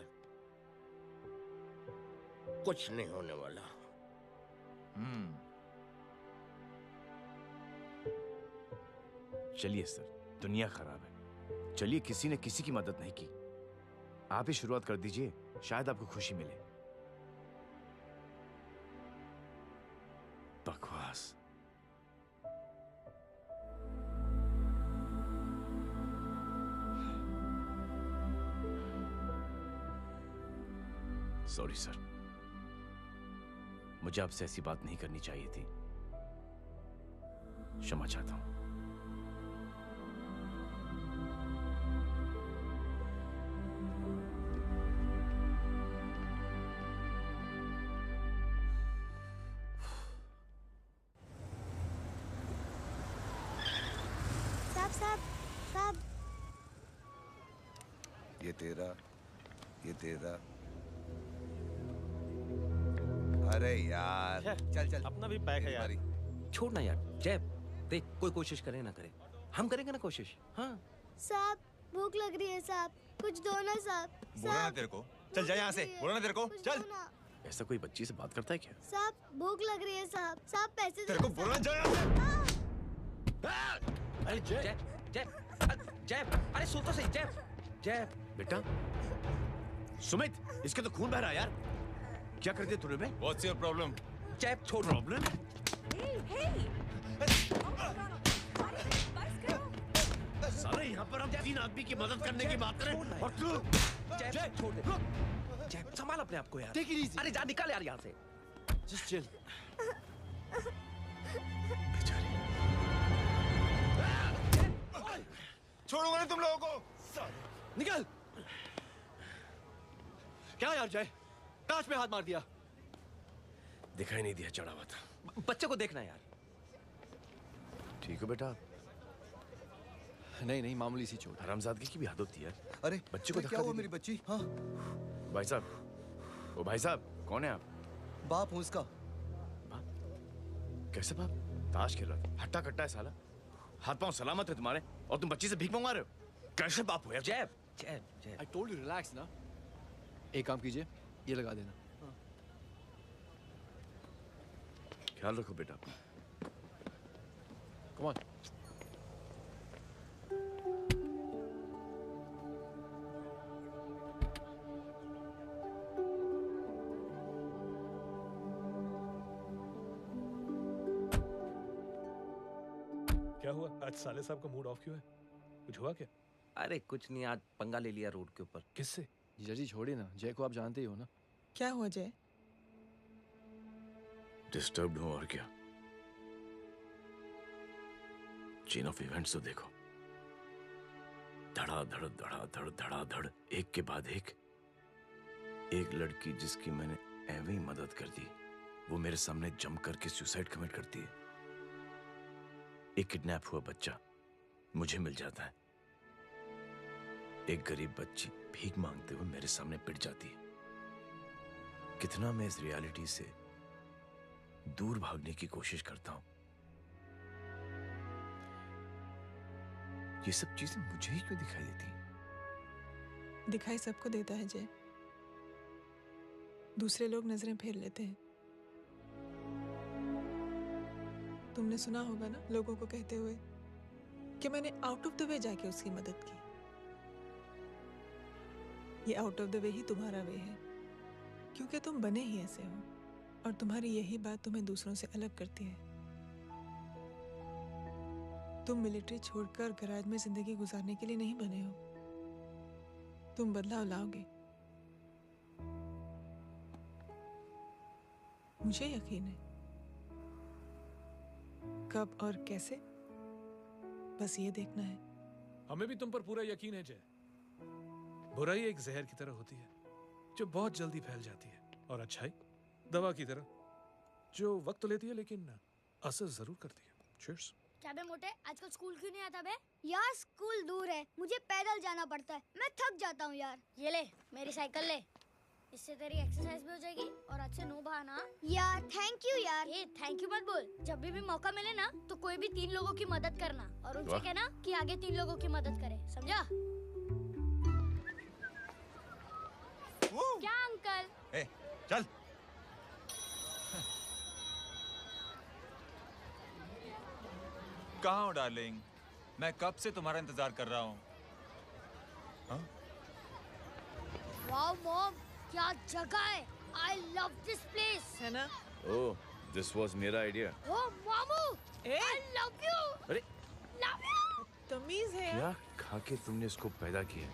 कुछ नहीं होने वाला। चलिए सर, दुनिया खराब है। चलिए, किसी ने किसी की मदद नहीं की। आप ही शुरुआत कर दीजिए, शायद आपको खुशी मिले। बकवास। सॉरी सर, मुझे आपसे ऐसी बात नहीं करनी चाहिए थी। क्षमा चाहता हूं। साहब, ये तेरा। अरे यार, चल अपना भी पैक है यार। छोड़ ना यार। जय, देख, कोई कोशिश करे ना करे, हम करेंगे ना कोशिश। हाँ साहब, भूख लग रही है साहब, कुछ दो ना साहब। बोला ना तेरे को, चल जा यहाँ से। बोला ना तेरे को, चल। ऐसा कोई बच्ची से बात करता है क्या? साहब भूख लग रही है साहब, साहब पैसे तेरे को बोला जा यहाँ से। अरे जय, जय, जय, अरे सुन तो सही। जय, जय बेटा। सुमित, इसके तो खून बह रहा है यार। क्या कर दिया तूने बे? What's your problem? जय, छोड़। प्रॉब्लम? सारे यहाँ पर हम 3 आदमी की मदद करने की बात करें और तू जय, छोड़ दे। जय, संभाल अपने आप को यार। Take it easy. अरे जा, निकल यार यहाँ से। Just chill. छोड़ूंगा नहीं तुम लोगों को। निकल। क्या यार जय, कांच में हाथ मार दिया। दिखाई नहीं दिया, चढ़ा हुआ था। बच्चे को देखना यार। ठीक हो बेटा? नहीं, मामूली सी चोट। हरामजादगी की भी हद होती है। अरे बच्चे को क्या हुआ मेरी बच्ची? हाँ भाई साहब, ओ भाई साहब, कौन है आप? बाप हूँ उसका। कैसे बाप? ताश खेल रहा था। हट्टा कट्टा है साला। हाथ पांव सलामत है तुम्हारे और तुम बच्ची से भीख मंगवा रहे हो? कैसे बाप हो यार? जय, जय, जय। I told you relax ना। एक काम कीजिए, ये लगा देना। ख्याल रखो बेटा। Come on. क्या हुआ? आज साले साहब का मूड ऑफ क्यों है? कुछ हुआ क्या? अरे कुछ नहीं, आज पंगा ले लिया रोड के ऊपर। किससे? जीजा जी छोड़िए ना, जय को आप जानते ही हो ना। क्या हुआ जय? डिस्टर्ब्ड हूं और क्या। चेन ऑफ इवेंट्स तो देखो। धड़ाधड़ धड़ाधड़ धड़ाधड़, एक के बाद एक लड़की जिसकी मैंने एवं ही मदद कर दी, वो मेरे सामने जम करके सुसाइड कमिट करती है। एक किडनैप हुआ बच्चा मुझे मिल जाता है। एक गरीब बच्ची भीख मांगते हुए मेरे सामने पिट जाती है। कितना मैं इस रियलिटी से दूर भागने की कोशिश करता हूं। ये सब चीजें मुझे ही क्यों दिखाई देती हैं? दिखाई सबको देता है जय, दूसरे लोग नजरें फेर लेते हैं। तुमने सुना होगा ना लोगों को कहते हुए कि मैंने आउट ऑफ द वे जाके उसकी मदद की। ये आउट ऑफ द वे ही तुम्हारा वे है, क्योंकि तुम बने ही ऐसे हो और तुम्हारी यही बात तुम्हें दूसरों से अलग करती है। तुम मिलिट्री छोड़कर गैराज में जिंदगी गुजारने के लिए नहीं बने हो। तुम बदलाव लाओगे, मुझे यकीन है। कब और कैसे, बस ये देखना है। हमें भी तुम पर पूरा यकीन है जय। बुराई एक जहर की तरह होती है जो बहुत जल्दी फैल जाती है, और अच्छाई दवा की तरह जो वक्त तो लेती है लेकिन असर जरूर करती है। चीयर्स। क्या बे मोटे, आजकल स्कूल क्यों नहीं आता बे? यार स्कूल दूर है, मुझे पैदल जाना पड़ता है, मैं थक जाता हूँ यार। ये ले मेरी साइकिल ले, इससे तेरी एक्सरसाइज भी हो जाएगी और अच्छे नो बहाना। यार थैंक यू यार। ए थैंक यू मत बोल, जब भी मौका मिले ना तो कोई भी 3 लोगों की मदद करना और उनसे कहना कि आगे 3 लोगों की मदद करे, समझा? क्या अंकल? ए, चल। कहाँ हो डार्लिंग? मैं कब से तुम्हारा इंतजार कर रहा हूँ। वाओ मॉम, क्या जगह है। I love this place. है ना? ओह, दिस वाज मेरा आइडिया। Oh मामू, I love you. अरे Love you. तमीज है क्या खा के तुमने इसको पैदा किया?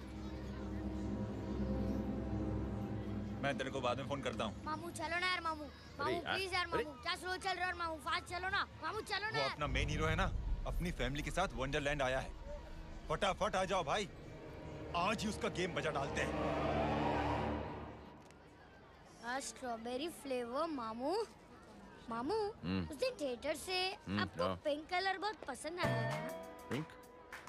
मैं तेरे को बाद में फोन करता हूँ। मामू चलो ना यार, मामू मामू प्लीज यार, मामू क्या स्लो चल रहे हो मामू, फास्ट चलो ना मामू, चलो ना वो यार। अपना मेन हीरो है ना, अपनी फैमिली के साथ वंडरलैंड आया है। फटाफट आ जाओ भाई, आज ही उसका गेम बजा डालते हैं। स्ट्रॉबेरी फ्लेवर मामू। मामू उस दिन थिएटर से आपको पिंक कलर बहुत पसंद आया था ना? पिंक?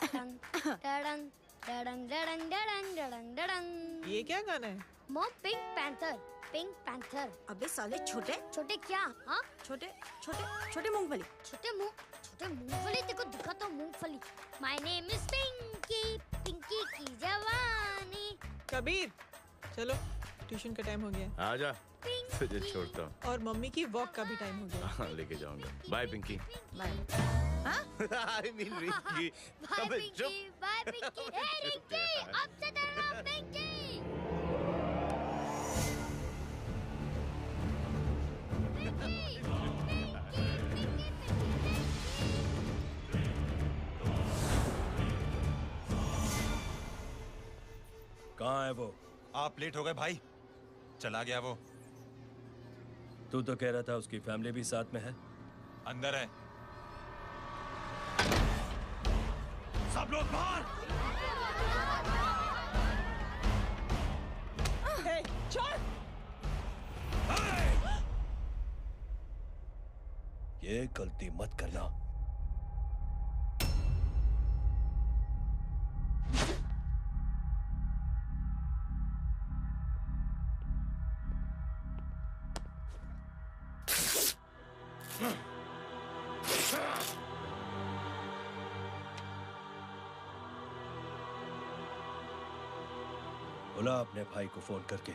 डडंग डडंग डडंग डडंग डडंग डडंग। ये क्या गाना है? Mom pink panther, pink panther. अबे साले छोटे छोटे क्या? हाँ छोटे छोटे छोटे मूंगफली। छोटे मूंगफली, देखो दिखा तो मूंगफली। My name is Pinky, Pinky की जवानी। कबीर चलो, ट्यूशन का टाइम हो गया। आजा, तुझे छोड़ता हूँ। और मम्मी की वॉक का भी टाइम हो गया। हाँ, लेके जाऊंगा। Bye Pinky. Bye. I mean Rinky. Bye Pinky, bye Pinky. ए रिंकी, अब से तेरा नाम पिंकी। कहाँ है वो? आप लेट हो गए भाई। चला गया वो। तू तो कह रहा था उसकी फैमिली भी साथ में है। अंदर है। सब लोग बाहर। छोड़। ये गलती मत करना। बुला अपने भाई को फोन करके।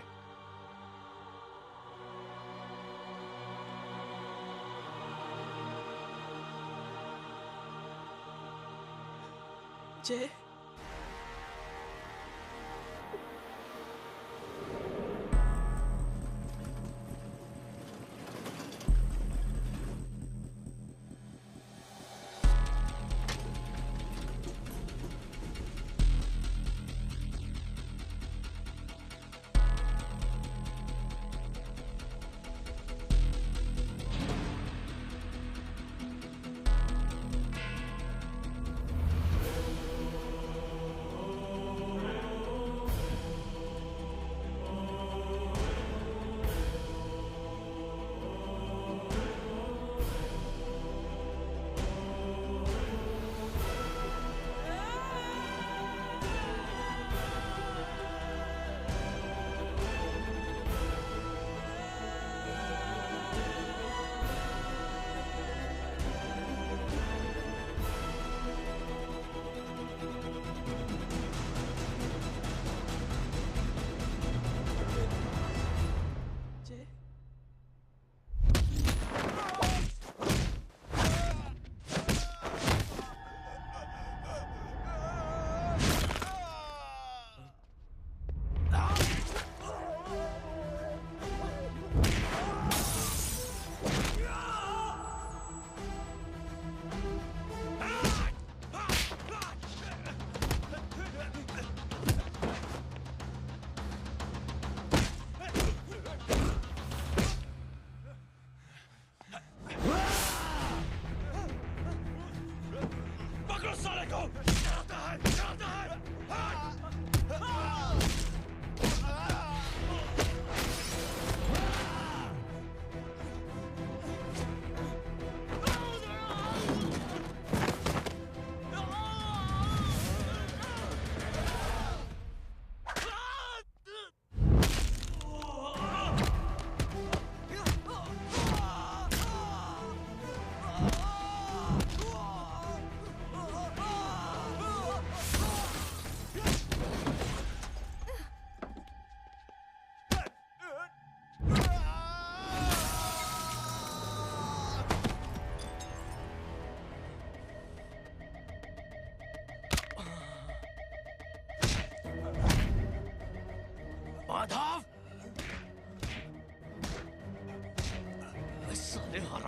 जय,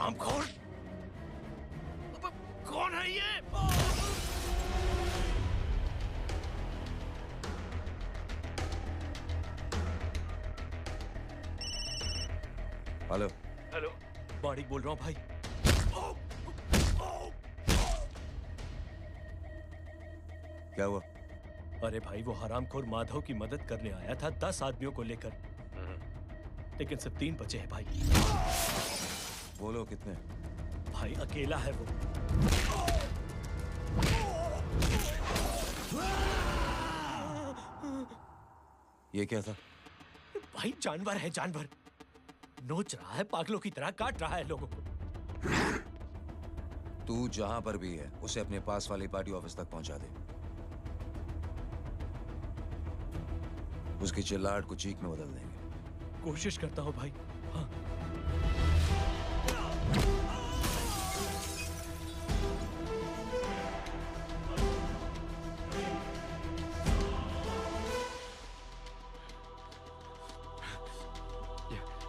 हरामखोर! कौन है ये? हेलो। हेलो, बाड़ीक बोल रहा हूँ भाई। क्या हुआ? अरे भाई, वो हरामखोर माधव की मदद करने आया था 10 आदमियों को लेकर, लेकिन सिर्फ 3 बचे हैं भाई। बोलो कितने? भाई अकेला है वो। ये क्या था? भाई जानवर है, जानवर। नोच रहा है, पागलों की तरह काट रहा है लोगों को। तू जहां पर भी है उसे अपने पास वाले पार्टी ऑफिस तक पहुंचा दे। उसकी चिल्लाहट को चीख में बदल देंगे। कोशिश करता हूं भाई। हाँ।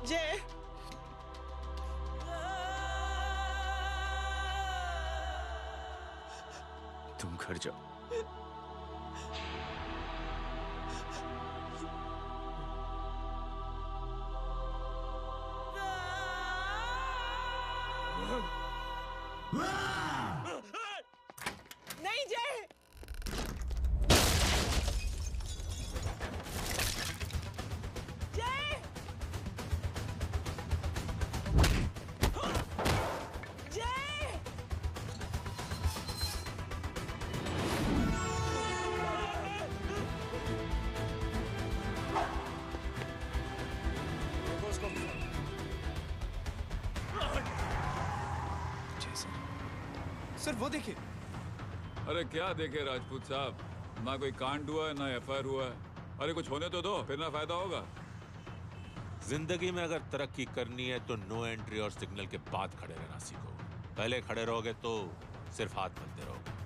जय, तुम घर जाओ। नहीं जय। जय, जय, सर वो देखिए। अरे क्या देखे राजपूत साहब, ना कोई कांड हुआ है ना एफआईआर हुआ है। अरे कुछ होने तो दो, फिर ना फायदा होगा। जिंदगी में अगर तरक्की करनी है तो नो एंट्री और सिग्नल के बाद खड़े रहना सीखो। पहले खड़े रहोगे तो सिर्फ हाथ मलते रहोगे।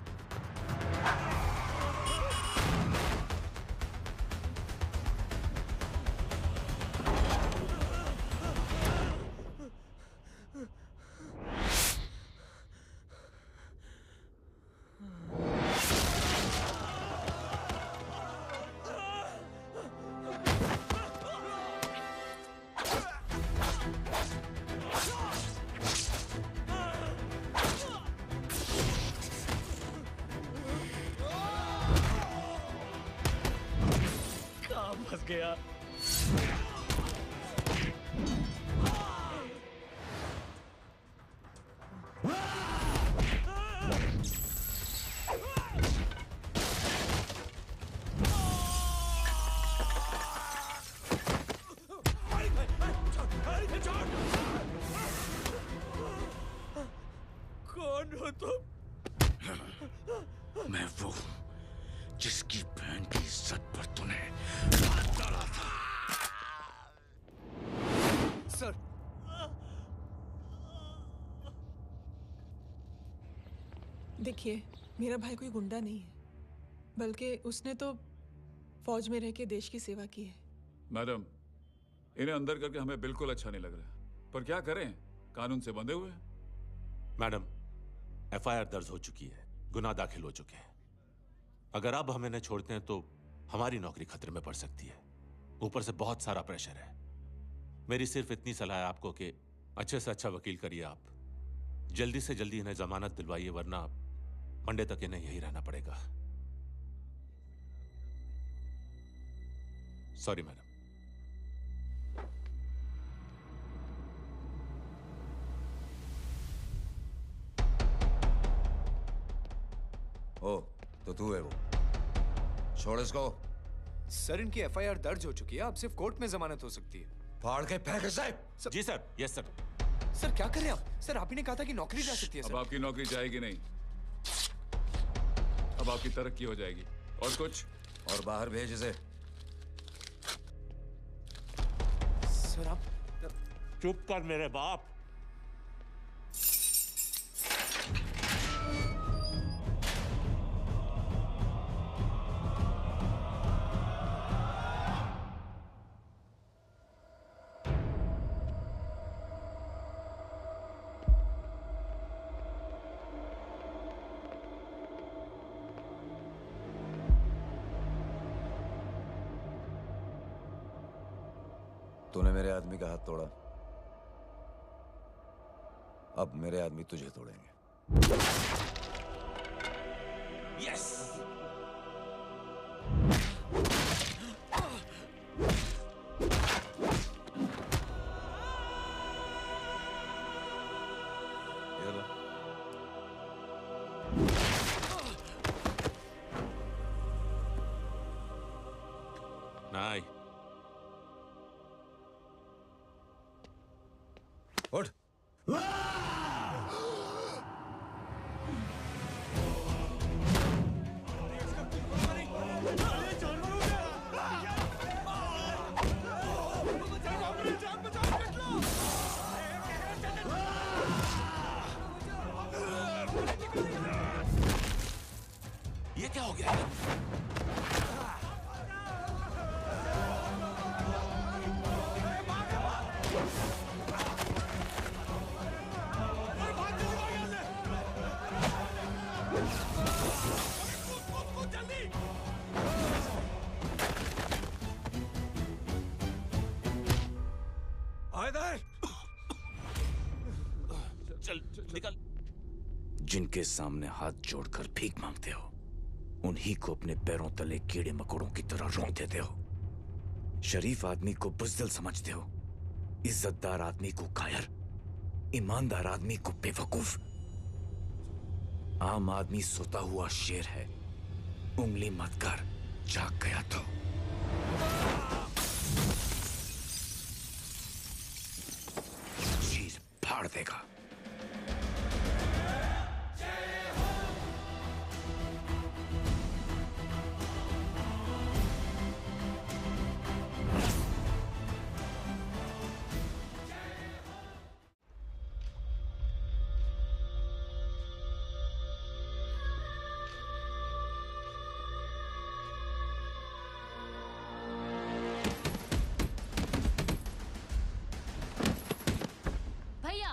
फंस गया। कौन हो तुम? मैं वो जिसकी बहन की इज्जत पर तूने हाथ डाला था। सर, देखिए, मेरा भाई कोई गुंडा नहीं है, बल्कि उसने तो फौज में रह के देश की सेवा की है। मैडम, इन्हें अंदर करके हमें बिल्कुल अच्छा नहीं लग रहा, पर क्या करें, कानून से बंधे हुए हैं। मैडम, एफआईआर दर्ज हो चुकी है, गुनाह दाखिल हो चुके हैं। अगर अब हम इन्हें छोड़ते हैं तो हमारी नौकरी खतरे में पड़ सकती है। ऊपर से बहुत सारा प्रेशर है। मेरी सिर्फ इतनी सलाह है आपको कि अच्छे से अच्छा वकील करिए आप। जल्दी से जल्दी इन्हें जमानत दिलवाइए, वरना मंडे तक इन्हें यही रहना पड़ेगा। Sorry madam. ओ, तो तू है वो। छोड़ इसको। सर, इनकी एफआईआर दर्ज हो चुकी है, अब सिर्फ कोर्ट में जमानत हो सकती है। फाड़ के फेंक इसे। जी सर। Yes sir. सर क्या कर रहे हैं आप? सर, आप ही ने कहा था कि नौकरी जा सकती है। अब आपकी नौकरी जाएगी नहीं, अब आपकी तरक्की हो जाएगी। और कुछ? और बाहर भेज इसे। सर आप चुप कर मेरे बाप। तूने मेरे आदमी का हाथ तोड़ा, अब मेरे आदमी तुझे तोड़ेंगे। यस। नाई, उठ। ये क्या हो गया? चल निकल। जिनके सामने हाथ जोड़कर भीख मांगते हो, उन्हीं को अपने पैरों तले कीड़े मकोड़ों की तरह रौंद देते हो। शरीफ आदमी को बुज़दिल समझते हो, इज्जतदार आदमी को कायर, ईमानदार आदमी को बेवकूफ। आम आदमी सोता हुआ शेर है, उंगली मत कर, जाग गया तो। चीर फाड़ देगा। भैया,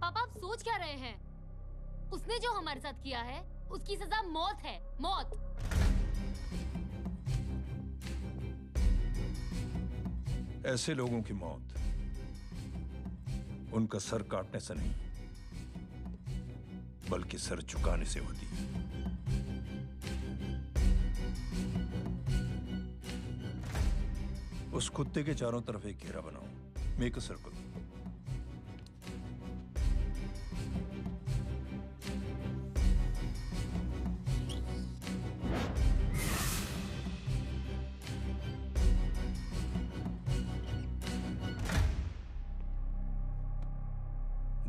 पापा आप सोच क्या रहे हैं? उसने जो हमारे साथ किया है, उसकी सजा मौत है, मौत। ऐसे लोगों की मौत उनका सर काटने से नहीं, बल्कि सर झुकाने से होती है। उस कुत्ते के चारों तरफ एक घेरा बनाओ, मेक अ सर्कल।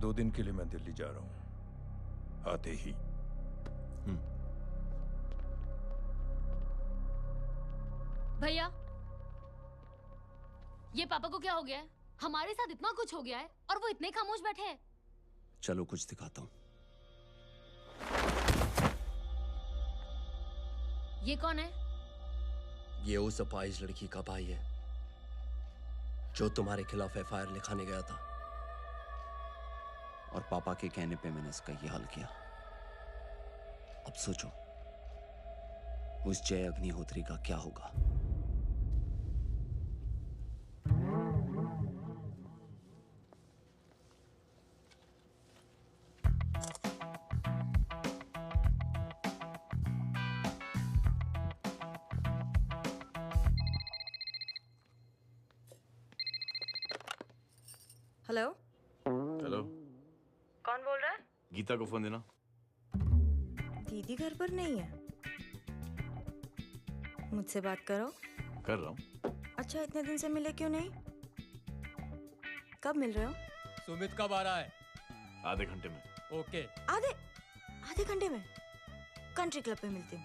दो दिन के लिए मैं दिल्ली जा रहा हूं, आते ही। भैया, ये पापा को क्या हो गया है? हमारे साथ इतना कुछ हो गया है और वो इतने खामोश बैठे हैं। चलो कुछ दिखाता हूँ। ये कौन है? ये उस अपाहिज लड़की का भाई है जो तुम्हारे खिलाफ एफआईआर लिखाने गया था, और पापा के कहने पे मैंने इसका ये हाल किया। अब सोचो उस जय अग्निहोत्री का क्या होगा। हेलो, हेलो, कौन बोल रहा है? गीता को फोन देना। दीदी घर पर नहीं है। मुझसे बात करो। कर रहा हूँ। अच्छा, इतने दिन से मिले क्यों नहीं? कब मिल रहे हो? सुमित कब आ रहा है? आधे घंटे में। ओके। आधे घंटे में कंट्री क्लब पे मिलती हूँ।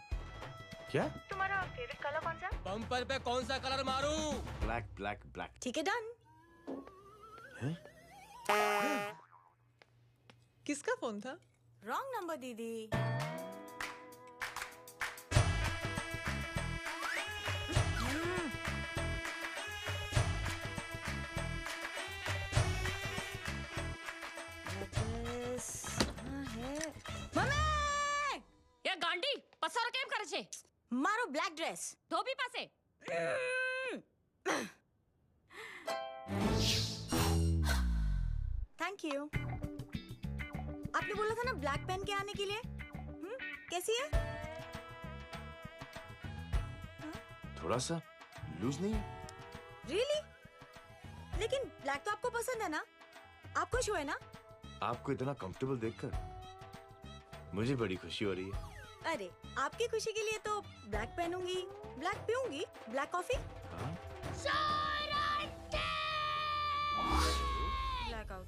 क्या? तुम्हारा फेवरेट कलर कौन सा? बम्पर पे कौन सा कलर मारूं? Black black black. ठीक है, डन। किसका फोन था? रॉन्ग नंबर दीदी। એ ગાંડી પસારો કેમ કરે છે? મારો બ્લેક ડ્રેસ ધોબી પાસે. Thank you. आपने बोला था ना ब्लैक पेन के आने के लिए। कैसी है? थोड़ा सा लूज नहीं है? रियली? लेकिन ब्लैक तो आपको पसंद है ना? आप खुश हुए ना? आपको इतना कंफर्टेबल देखकर मुझे बड़ी खुशी हो रही है। अरे आपकी खुशी के लिए तो ब्लैक पहनूंगी, ब्लैक पीऊंगी, ब्लैक कॉफी। हाँ? Black out.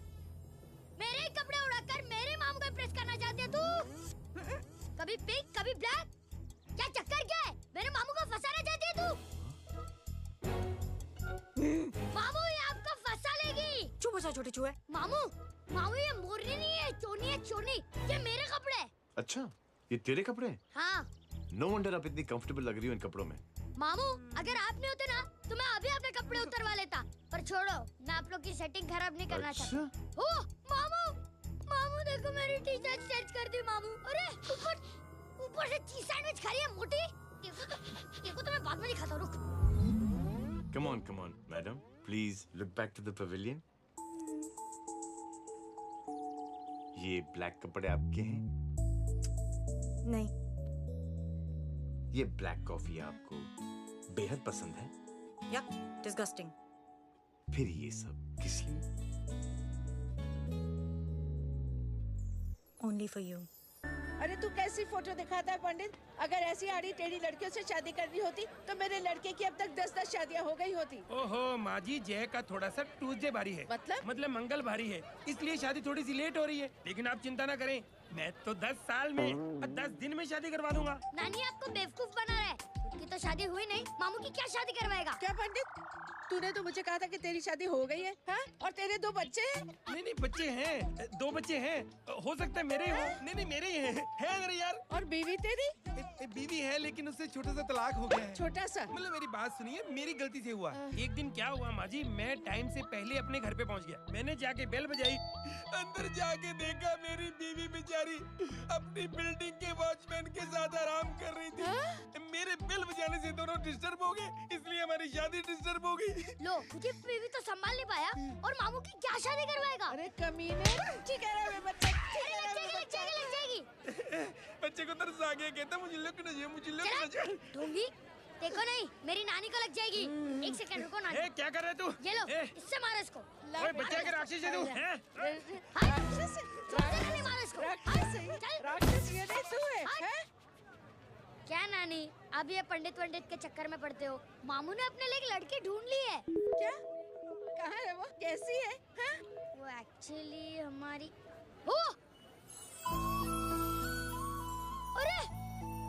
मेरे कपड़े उड़ाकर मेरे मामू को इम्प्रेस करना चाहती है तू? कभी पिंक, कभी ब्लैक, क्या चक्कर क्या है? मेरे मामू को फंसाना चाहती है तू? मामू ये आपको फंसा लेगी। चुप हो जा छोटे चूहे। मामू, मामू ये मोरनी नहीं है, चोनी है चोनी। ये मेरे कपड़े हैं। अच्छा, ये तेरे कपड़े हैं? हाँ। नो वंडर आप इतनी कंफर्टेबल लग रही हो इन कपड़ों में। मामू, अगर आप नहीं होते ना तो मैं अभी अपने कपड़े उतरवा लेता। पर छोड़ो, मैं आप लोग की सेटिंग खराब नहीं करना चाहता। ओह, मामू, मामू देखो मेरी टी शर्ट चेंज कर दी मामू। अरे ऊपर से चीज सैंडविच खा रही है मोटी। देखो तो मैं बाद में दिखाता हूँ, रुक। Come on, madam. Please look back to the pavilion. ये ब्लैक कपड़े आपके हैं? नहीं। ये ब्लैक कॉफी आपको बेहद पसंद है? या डिस्गस्टिंग। फिर ये सब किस लिए? Only for you. अरे तू कैसी फोटो दिखाता है पंडित? अगर ऐसी आड़ी टेढ़ी लड़कियों से शादी करनी होती तो मेरे लड़के की अब तक 10-10 शादियां हो गई होती। ओहो माँ जी, जय का थोड़ा सा ट्यूसडे भारी है। मतलब मंगल भारी है, इसलिए शादी थोड़ी सी लेट हो रही है। लेकिन आप चिंता ना करें, मैं तो 10 साल में 10 दिन में शादी करवा दूंगा। नानी आपको बेवकूफ बना रहा है। उसकी तो शादी हुई नहीं, मामू की क्या शादी करवाएगा? क्या पंडित, तूने तो मुझे कहा था कि तेरी शादी हो गई है, हाँ? और तेरे 2 बच्चे हैं? नहीं बच्चे हैं, 2 बच्चे हैं। हो सकता है मेरे हो। नहीं मेरे ही हैं। है मेरे यार। और बीवी तेरी? बीवी है, लेकिन उससे छोटा सा तलाक हो गया है। छोटा सा? मतलब मेरी बात सुनिए, मेरी गलती से हुआ। एक दिन क्या हुआ माँ जी, मैं टाइम से पहले अपने घर पे पहुँच गया। मैंने जाके बेल बजाई, अंदर जाके देखा मेरी बीवी बेचारी अपनी बिल्डिंग के वॉचमैन के साथ आराम कर रही थी। मेरे बेल बजाने से दोनों डिस्टर्ब हो गए, इसलिए हमारी शादी डिस्टर्ब हो गई। लो, मुझे बीवी तो संभाल नहीं पाया और मामू की क्या शादी करवाएगा? अरे कमीने, ठीक है रे बच्चा, लग जाएगी। बच्चे को तरस आ गया, कहता मुझे लगना चाहिए, मुझे लगना चाहिए। ढूंढी, देखो नहीं, मेरी नानी को लग जाएगी। 1 सेकंड रुको नानी। क्या कर रहे तू? ये लो, इससे मारो इसको। ओए बच्चे के राक्षस है तू, हैं? मारो इसको। राक्षस ये नहीं तू है, हैं? क्या नानी, अब ये पंडित के चक्कर में पड़ते हो? मामू ने अपने लिए एक लड़की ढूंढ ली है। क्या? कहाँ है वो? कैसी है? हाँ? वो एक्चुअली हमारी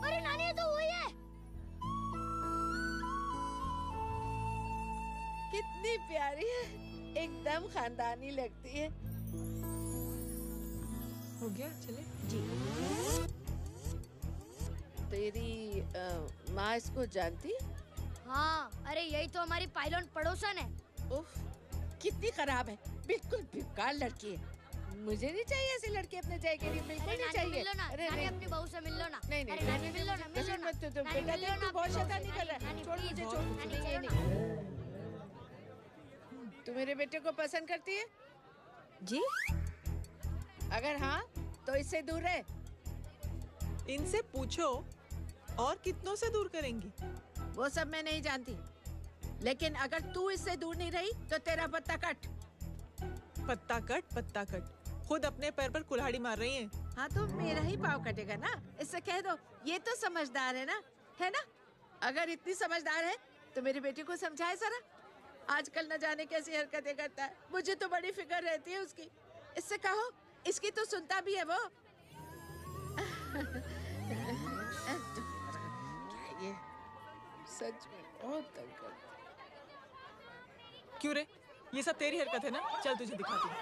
अरे नानी, ये तो वही है। कितनी प्यारी है, एकदम खानदानी लगती है। हो गया, चले जी। तेरी माँ इसको जानती? हाँ, अरे यही तो हमारी पाइलोन पड़ोसन है। उफ, कितनी खराब है, बिल्कुल बेकार लड़की है। मुझे नहीं चाहिए ऐसी लड़की अपने जय के लिए, बिल्कुल नहीं चाहिए। मिल लो ना, अरे नानी अपनी बहू से मिल लो ना। नहीं अरे नानी मिल लो ना, मिल लो ना। मत तो बेटा देख, तू बहुत शैतानी कर रहा है। छोड़ मुझे, छोड़ मुझे, नहीं। तू मेरे बेटे को पसंद करती है? जी। अगर हाँ तो इससे दूर रहे। इनसे पूछो और कितनों से दूर करेंगी? वो सब मैं नहीं जानती, लेकिन अगर तू इससे दूर नहीं रही तो तेरा पत्ता कट। पत्ता कट, खुद अपने पैर पर कुल्हाड़ी मार रही हैं। हाँ तो मेरा ही पाँव कटेगा ना, इससे कह दो। ये तो समझदार है ना? अगर इतनी समझदार है तो मेरे बेटे को समझाए जरा। आजकल न जाने कैसी हरकतें करता है, मुझे तो बड़ी फिक्र रहती है उसकी। इससे कहो, इसकी तो सुनता भी है वो। क्या ये? सच में बहुत तंग करती। क्यों रे? ये सब तेरी हरकत है ना? चल तुझे दिखाती हूँ।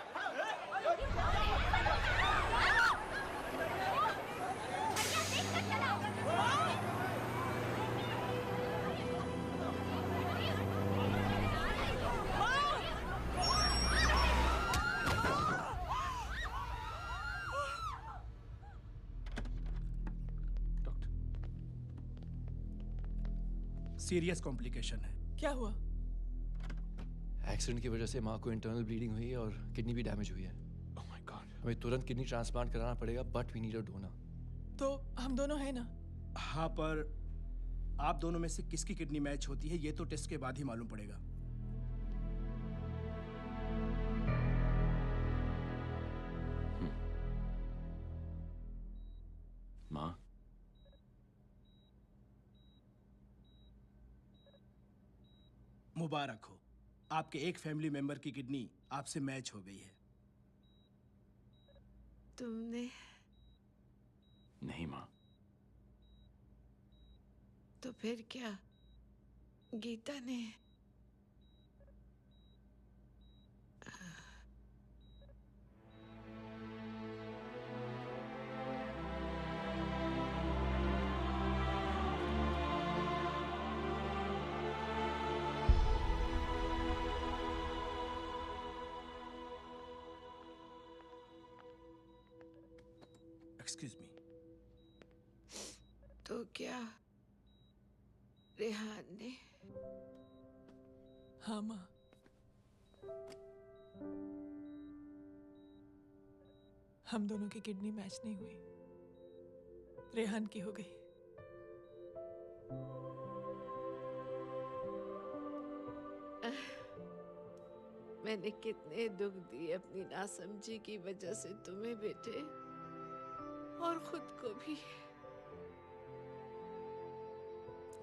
सीरियस कॉम्प्लिकेशन है। क्या हुआ? एक्सीडेंट की वजह से माँ को इंटरनल ब्लीडिंग हुई है और किडनी भी डैमेज हुई है। Oh my God. हमें तुरंत किडनी ट्रांसप्लांट कराना पड़ेगा, but we need a donor. तो हम दोनों हैं ना? हाँ, पर आप दोनों में से किसकी किडनी मैच होती है ये तो टेस्ट के बाद ही मालूम पड़ेगा। माँ, मुबारक हो, आपके एक फैमिली मेंबर की किडनी आपसे मैच हो गई है। तुमने? नहीं माँ। तो फिर क्या? गीता ने? Excuse me. तो क्या रेहान ने? हाँ माँ। हम दोनों की किडनी मैच नहीं हुई, रेहान की हो गई। मैंने कितने दुख दिए अपनी नासमझी की वजह से तुम्हें बेटे, और खुद को भी।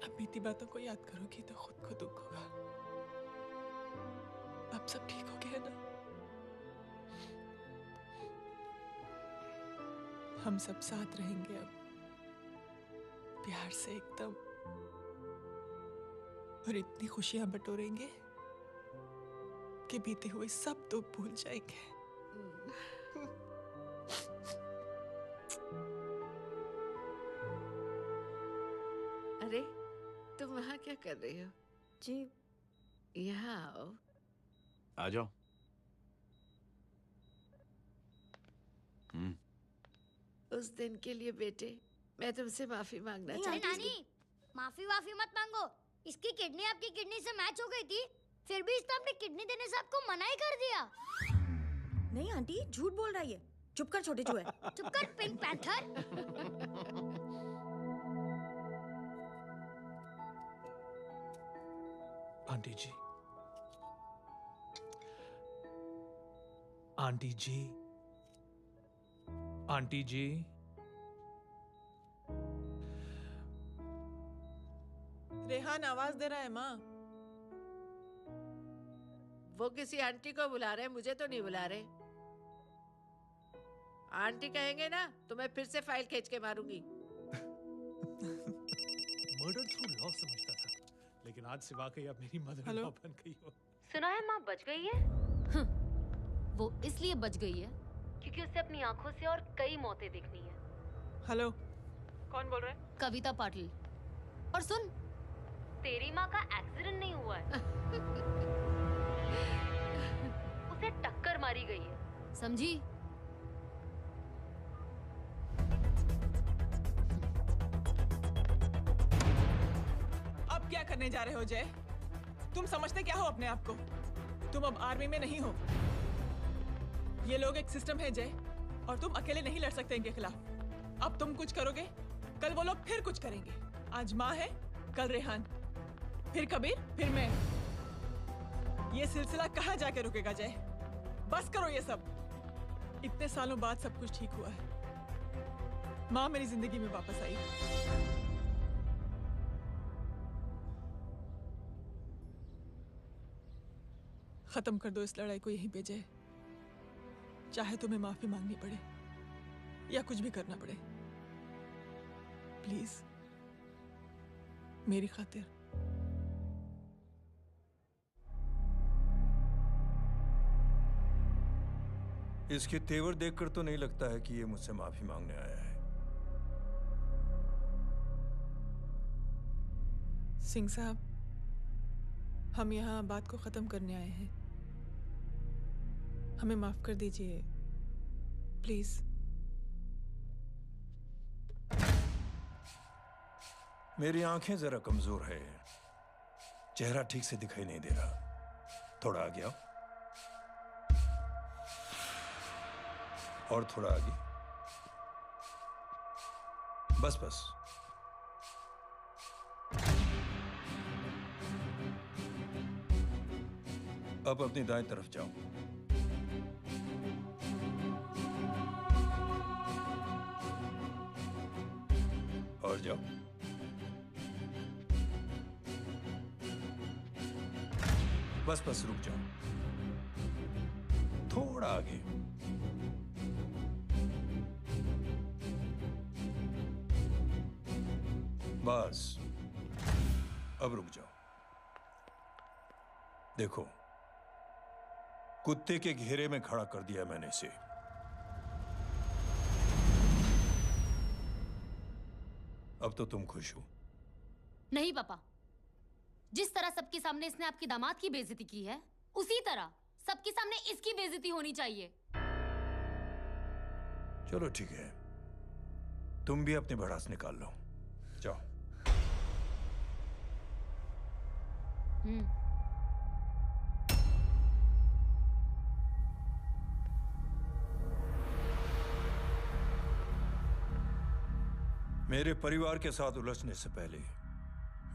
अब बीती बातों को याद करोगी तो खुद को दुख होगा। अब सब ठीक हो गया ना? हम सब साथ रहेंगे अब, प्यार से एकदम, और इतनी खुशियां बटोरेंगे कि बीते हुए सब दुख भूल जाएंगे। अरे तुम वहाँ क्या कर रही हो? जी यहाँ आओ। आ जाओ। उस दिन के लिए बेटे मैं तुमसे माफी मांगना चाहती हूँ। नानी, माफी वाफी मत मांगो। इसकी किडनी आपकी किडनी से मैच हो गई थी, फिर भी इसने अपनी किडनी देने से आपको मना ही कर दिया। नहीं आंटी, झूठ बोल रही है। चुप कर छोटे चूहे। चुप कर पिंक पैंथर। आंटी जी, आंटी जी, आंटी जी, रेहान आवाज दे रहा है माँ। वो किसी आंटी को बुला रहे हैं, मुझे तो नहीं बुला रहे। आंटी कहेंगे ना तो मैं फिर से फाइल खींच के मारूंगी। मर्डर थ्रू लॉ समझता था, लेकिन आज से वाकई अब मेरी मदर लॉ बन गई हो। सुना है माँ बच गई है। वो इसलिए बच गई है क्योंकि उसे अपनी आंखों से और कई मौतें देखनी है। हेलो, कौन बोल रहा है? कविता पाटिल। और सुन, तेरी माँ का एक्सीडेंट नहीं हुआ है, उसे टक्कर मारी गई है, समझी? अब क्या करने जा रहे हो जय? तुम समझते क्या हो अपने आप को? तुम अब आर्मी में नहीं हो। ये लोग एक सिस्टम है जय, और तुम अकेले नहीं लड़ सकते इनके खिलाफ। अब तुम कुछ करोगे, कल वो लोग फिर कुछ करेंगे। आज माँ है, कल रेहान, फिर कबीर, फिर मैं। ये सिलसिला कहाँ जाके रुकेगा जय? बस करो ये सब। इतने सालों बाद सब कुछ ठीक हुआ है। माँ मेरी जिंदगी में वापस आई। खत्म कर दो इस लड़ाई को यहीं पे जय। चाहे तुम्हें माफी मांगनी पड़े या कुछ भी करना पड़े, प्लीज मेरी खातिर। इसके तेवर देखकर तो नहीं लगता है कि ये मुझसे माफी मांगने आया है। सिंह साहब, हम यहाँ बात को खत्म करने आए हैं। हमें माफ कर दीजिए प्लीज। मेरी आंखें जरा कमजोर है, चेहरा ठीक से दिखाई नहीं दे रहा। थोड़ा आगे आओ, और थोड़ा आगे। बस बस। अब अपनी दाएं तरफ जाओ। और जाओ। बस बस रुक जाओ, थोड़ा आगे। बस अब रुक जाओ। देखो, कुत्ते के घेरे में खड़ा कर दिया मैंने इसे। अब तो तुम खुश हो? नहीं पापा, जिस तरह सबके सामने इसने आपकी दामाद की बेइज्जती की है, उसी तरह सबके सामने इसकी बेइज्जती होनी चाहिए। चलो ठीक है, तुम भी अपनी भड़ास निकाल लो। जाओ। मेरे परिवार के साथ उलझने से पहले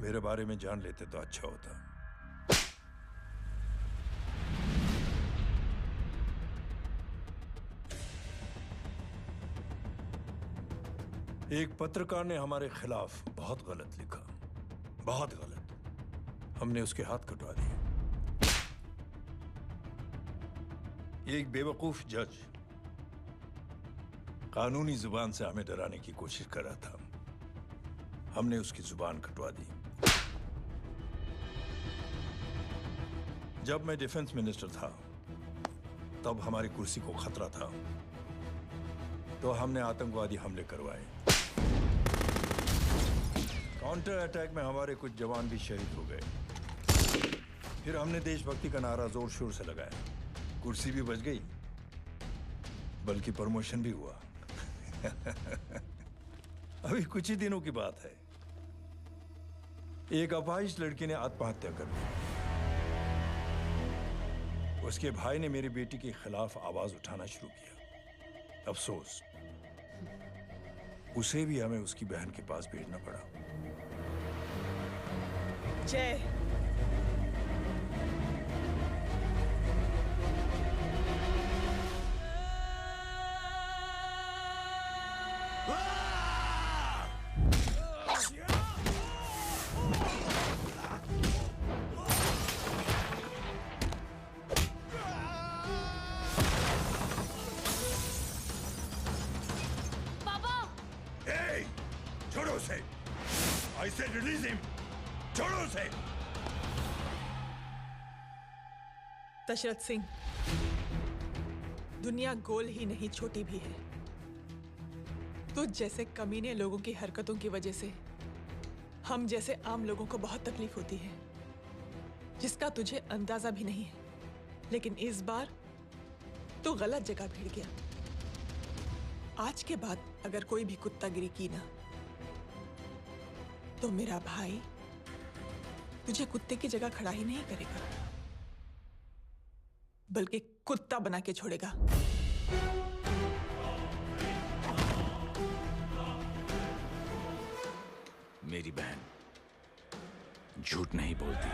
मेरे बारे में जान लेते तो अच्छा होता। एक पत्रकार ने हमारे खिलाफ बहुत गलत लिखा, बहुत गलत। हमने उसके हाथ कटवा दिए। एक बेवकूफ जज कानूनी जुबान से हमें डराने की कोशिश कर रहा था। हमने उसकी जुबान कटवा दी। जब मैं डिफेंस मिनिस्टर था, तब हमारी कुर्सी को खतरा था, तो हमने आतंकवादी हमले करवाए। काउंटर अटैक में हमारे कुछ जवान भी शहीद हो गए। फिर हमने देशभक्ति का नारा जोर शोर से लगाया। कुर्सी भी बच गई, बल्कि प्रमोशन भी हुआ। अभी कुछ ही दिनों की बात है, एक अपाहिज लड़की ने आत्महत्या कर ली। उसके भाई ने मेरी बेटी के खिलाफ आवाज उठाना शुरू किया। अफसोस, उसे भी हमें उसकी बहन के पास भेजना पड़ा। जय, दशरथ सिंह, दुनिया गोल ही नहीं छोटी भी है। तुझ जैसे कमीने लोगों की हरकतों की वजह से हम जैसे आम लोगों को बहुत तकलीफ होती है, जिसका तुझे अंदाजा भी नहीं है। लेकिन इस बार तू गलत जगह भिड़ गया। आज के बाद अगर कोई भी कुत्तागिरी की ना, तो मेरा भाई तुझे कुत्ते की जगह खड़ा ही नहीं करेगा, बल्कि कुत्ता बना के छोड़ेगा। मेरी बहन झूठ नहीं बोलती।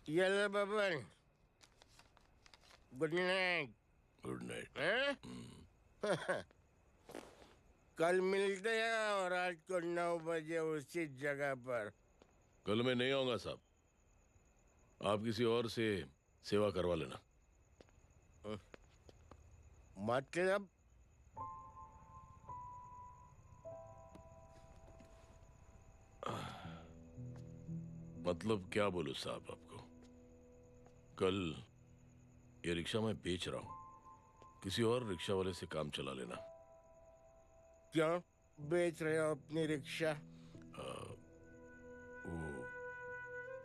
Yellow bubble. Good night. Good night. Huh? कल मिलते हैं और आज को 9 बजे उसी जगह पर। कल मैं नहीं आऊंगा साहब, आप किसी और से सेवा करवा लेना। मतलब? मतलब क्या बोलूं साहब आपको। कल ये रिक्शा मैं बेच रहा हूं, किसी और रिक्शा वाले से काम चला लेना। क्यों बेच रहे हो अपनी रिक्शा? वो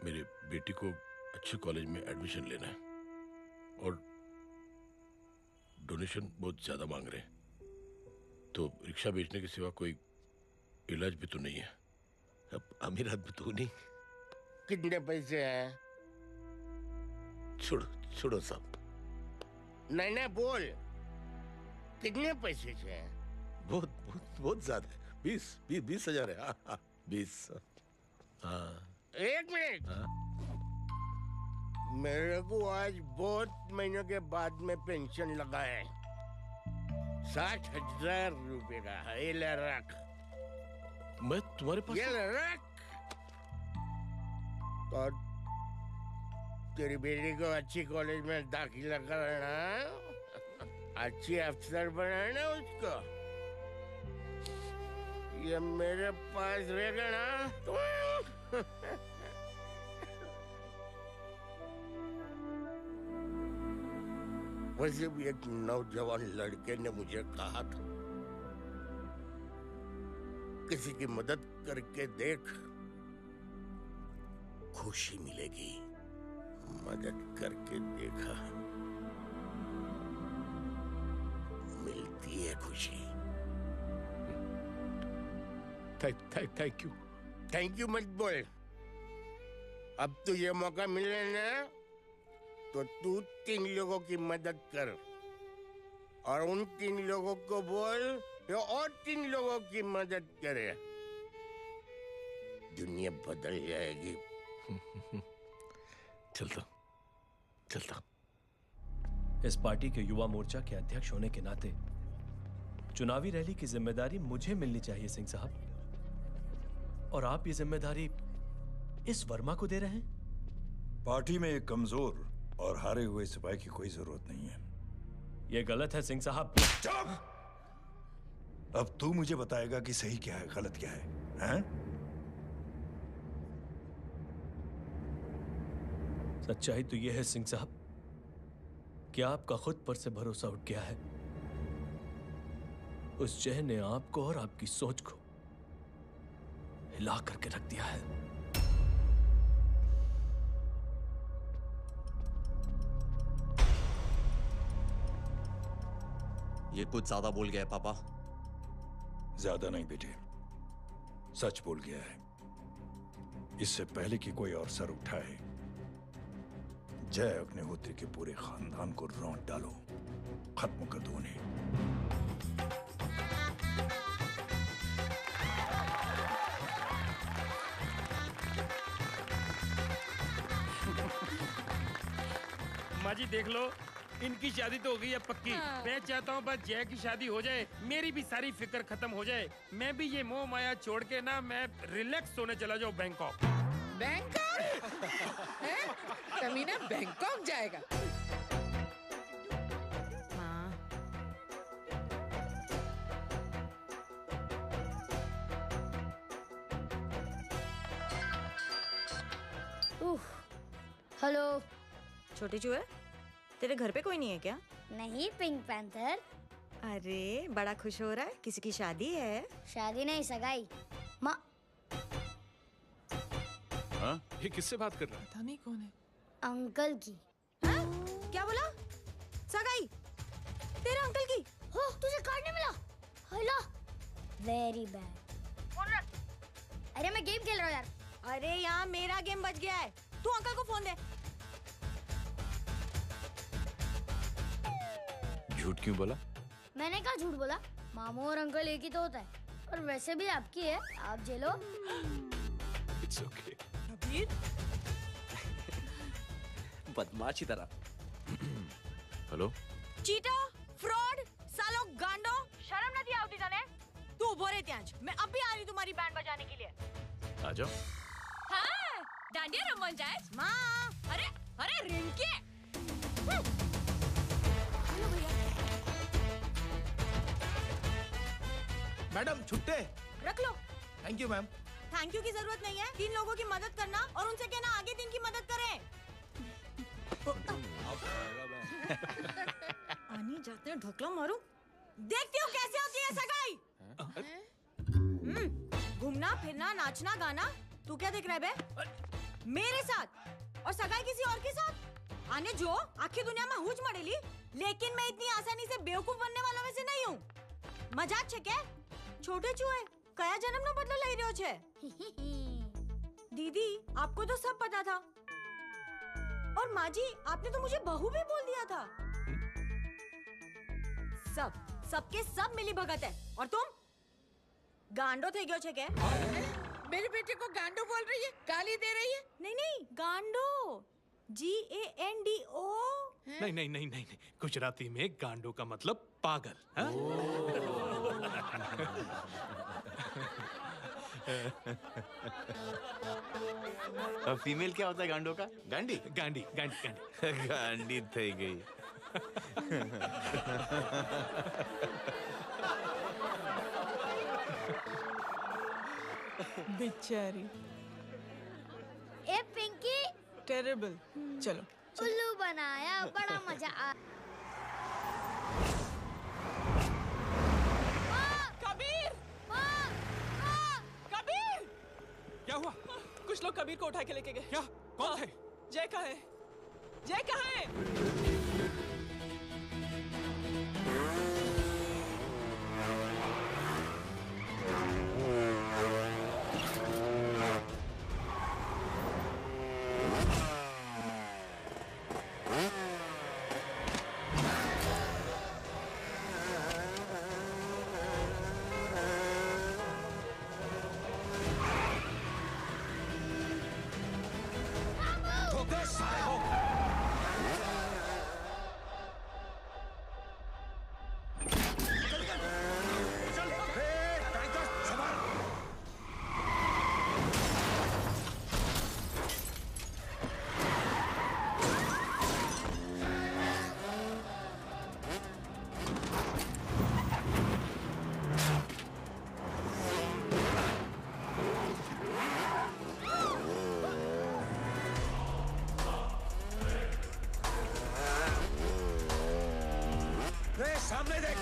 मेरे बेटी को अच्छे कॉलेज में एडमिशन लेना है और डोनेशन बहुत ज्यादा मांग रहे हैं, तो रिक्शा बेचने के सिवा कोई इलाज भी तो नहीं है। अब अमीर आदमी तो नहीं। कितने पैसे हैं? छोड़ो साहब। नहीं बोल, कितने पैसे हैं? बहुत ज्यादा है। 20,000 है। हाँ 20। हाँ 1 मिनट। मेरे को आज बहुत महीनों के बाद में पेंशन लगा है। 60,000 रुपए का है। ये ले रख। मैं तुम्हारे पास? ये ले रख। और तेरी बेटी को अच्छी कॉलेज में दाखिला कराना, अच्छी अफसर बनाना उसको। ये मेरे पास रहेगा ना तो वैसे भी एक नौजवान लड़के ने मुझे कहा था, किसी की मदद करके देख, खुशी मिलेगी। मदद करके देखा, मिलती है खुशी। Thank you. थैंक यू मत बोल। अब तुझे मौका मिले ना तो तू 3 लोगों की मदद कर और उन 3 लोगों को बोल जो और 3 लोगों की मदद करे। दुनिया बदल जाएगी। चलता। इस पार्टी के युवा मोर्चा के अध्यक्ष होने के नाते चुनावी रैली की जिम्मेदारी मुझे मिलनी चाहिए सिंह साहब, और आप ये जिम्मेदारी इस वर्मा को दे रहे हैं। पार्टी में एक कमजोर और हारे हुए सिपाही की कोई जरूरत नहीं है। ये गलत है सिंह साहब। अब तू मुझे बताएगा कि सही क्या है, गलत क्या है, हैं? सच्चाई तो यह है सिंह साहब कि आपका खुद पर से भरोसा उठ गया है। उस जय ने आपको और आपकी सोच को हिला करके रख दिया है। ये कुछ ज्यादा बोल गया है पापा। ज्यादा नहीं बेटे, सच बोल गया है। इससे पहले कि कोई और सर उठाए, जय अग्निहोत्री के पूरे खानदान को रौंद डालो, खत्म कर दो उन्हें। माँ जी देख लो, इनकी शादी तो हो गई है पक्की। मैं चाहता हूँ बस जय की शादी हो जाए, मेरी भी सारी फिक्र खत्म हो जाए। मैं भी ये मोह माया छोड़ के ना मैं रिलैक्स होने चला जाऊँ बैंकॉक। बैंकॉक? कमीना बैंकॉक जाएगा? हेलो छोटी चूहे, तेरे घर पे कोई नहीं है क्या? नहीं, पिंक पैंथर। अरे बड़ा खुश हो रहा है, किसी की शादी है? शादी नहीं, सगाई। माँ हाँ? ये किससे बात कर रहा है? पता नहीं कौन है। अंकल की। हाँ? क्या बोला? सगाई? तेरे अंकल की? हो, तुझे कार्ड नहीं मिला? Hello, very bad. फोन रख। अरे मैं गेम खेल रहा हूँ यार। अरे यहाँ मेरा गेम बच गया है, तू अंकल को फोन दे। झूठ क्यों बोला? मैंने कहा झूठ बोला? मामू और अंकल एक ही तो होता है, और वैसे भी आपकी है, आप झेलो। It's okay. बदमाश की तरह। हेलो? चीटा, फ्रॉड, सालो गांडो, નથી તને? તું ઉભો રહે ત્યાં જ. મેં અભી आ रही तुम्हारी बैंड बजाने के लिए. आ जाओ. हाँ, डांडिया रमन जाए. माँ, अरे अरे रिंकी. मैडम छुट्टे. रख लो. Thank you ma'am. Thank you की जरूरत नहीं है. 3 लोगों की मदद करना और उनसे कहना आगे दिन की मदद करें. आनी जाते हैं ढोकला मारूं. देखती हो कैसे होती है सगाई. घूमना फिरना नाचना गाना. तू क्या देख रहा है बे? मेरे साथ और सगाई किसी और के साथ. आने जो आखी दुनिया में हुज मड़ेली, लेकिन मैं इतनी आसानी से बेवकूफ बनने वाला वैसे नहीं हूँ. मजाक छे क्या? छोटे चूहे कया जन्म नो बदलो लई रह्यो छे. दीदी आपको तो सब पता था. और माँ जी आपने तो मुझे बहू भी बोल दिया था. सबके सब मिली भगत है. और तुम गांडो थे गयो छे क्या? मेरे बेटे को गांडो बोल रही है, गाली दे रही है? नहीं गांडो. GANDO. नहीं. गुजराती में गांडो का मतलब पागल. हाँ? फीमेल क्या होता है गांडो का? गांडी. गांडी थई गई. बेचारी. ए पिंकी. टेरिबल. चलो. उल्लू बनाया, बड़ा मजा आ. कबीर. कबीर. क्या हुआ? कुछ लोग कबीर को उठा के लेके गए. क्या? कौन थे? जय कहाँ है? जय कहाँ है? सामने देख.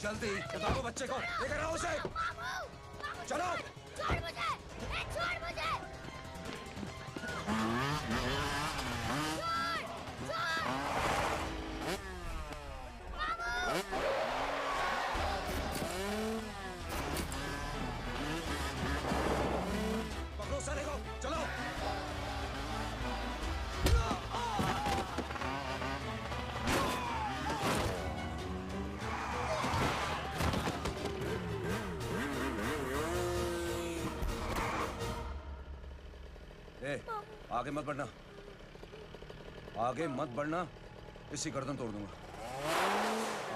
जल्दी बताओ बच्चे को. लेकर आओ उसे. चलो. छोड़ मुझे. छोड़ मुझे. पकड़ो साले को. चलो. आगे मत बढ़ना. आगे मत बढ़ना. इसी गर्दन तोड़ दूंगा.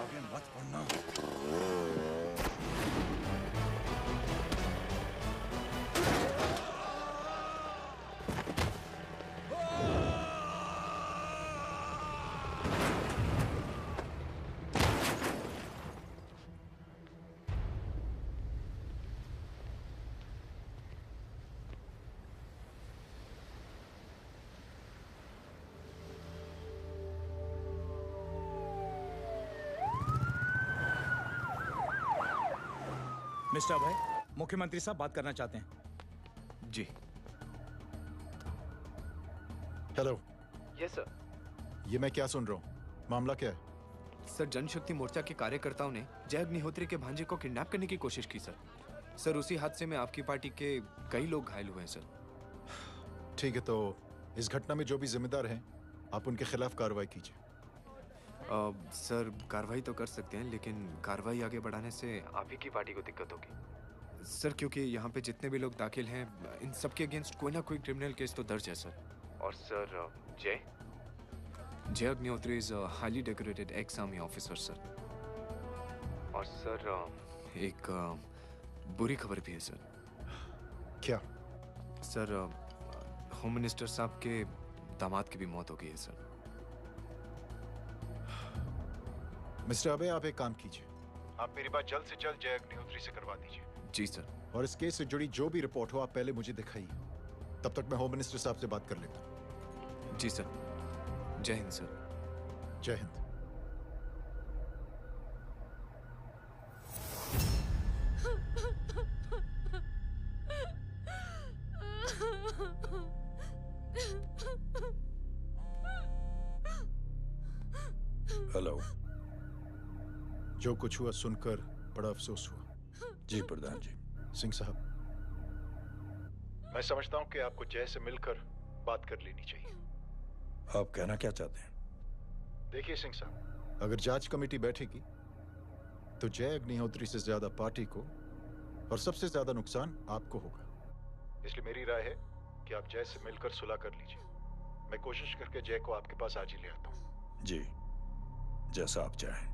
आगे मत बढ़ना. मिस्टर अभय, मुख्यमंत्री साहब बात करना चाहते हैं। जी। हेलो। Yes sir. ये मैं क्या सुन रहा हूँ? मामला क्या है? सर, जनशक्ति मोर्चा के कार्यकर्ताओं ने जय अग्निहोत्री के भांजे को किडनैप करने की कोशिश की सर। सर, उसी हादसे में आपकी पार्टी के कई लोग घायल हुए हैं सर। ठीक है, तो इस घटना में जो भी जिम्मेदार हैं, आप उनके खिलाफ कार्रवाई कीजिए। सर, कार्रवाई तो कर सकते हैं, लेकिन कार्रवाई आगे बढ़ाने से आप ही की पार्टी को दिक्कत होगी सर, क्योंकि यहाँ पे जितने भी लोग दाखिल हैं, इन सबके अगेंस्ट कोई ना कोई क्रिमिनल केस तो दर्ज है सर। और सर, जय Agnihotri is highly decorated ex army officer sir. और सर, एक बुरी खबर भी है सर। क्या? सर, होम मिनिस्टर साहब के दामाद की भी मौत हो गई है सर। मिस्टर अबे, आप एक काम कीजिए, आप मेरी बात जल्द से जल्द जय अग्निहोत्री से करवा दीजिए। जी सर। और इस केस से जुड़ी जो भी रिपोर्ट हो, आप पहले मुझे दिखाइए। तब तक मैं होम मिनिस्टर साहब से बात कर लेता हूँ। जी सर। जय हिंद सर। जय हिंद। हेलो। जो कुछ हुआ सुनकर बड़ा अफसोस हुआ। जी प्रधान जी। सिंह साहब, मैं समझता हूं कि आपको जय से मिलकर बात कर लेनी चाहिए। आप कहना क्या चाहते हैं? देखिए सिंह साहब, अगर जांच कमेटी बैठेगी तो जय अग्निहोत्री से ज्यादा पार्टी को और सबसे ज्यादा नुकसान आपको होगा। इसलिए मेरी राय है कि आप जय से मिलकर सुलह कर लीजिए। मैं कोशिश करके जय को आपके पास आज ही ले आता हूं। जी, जैसा आप चाहें।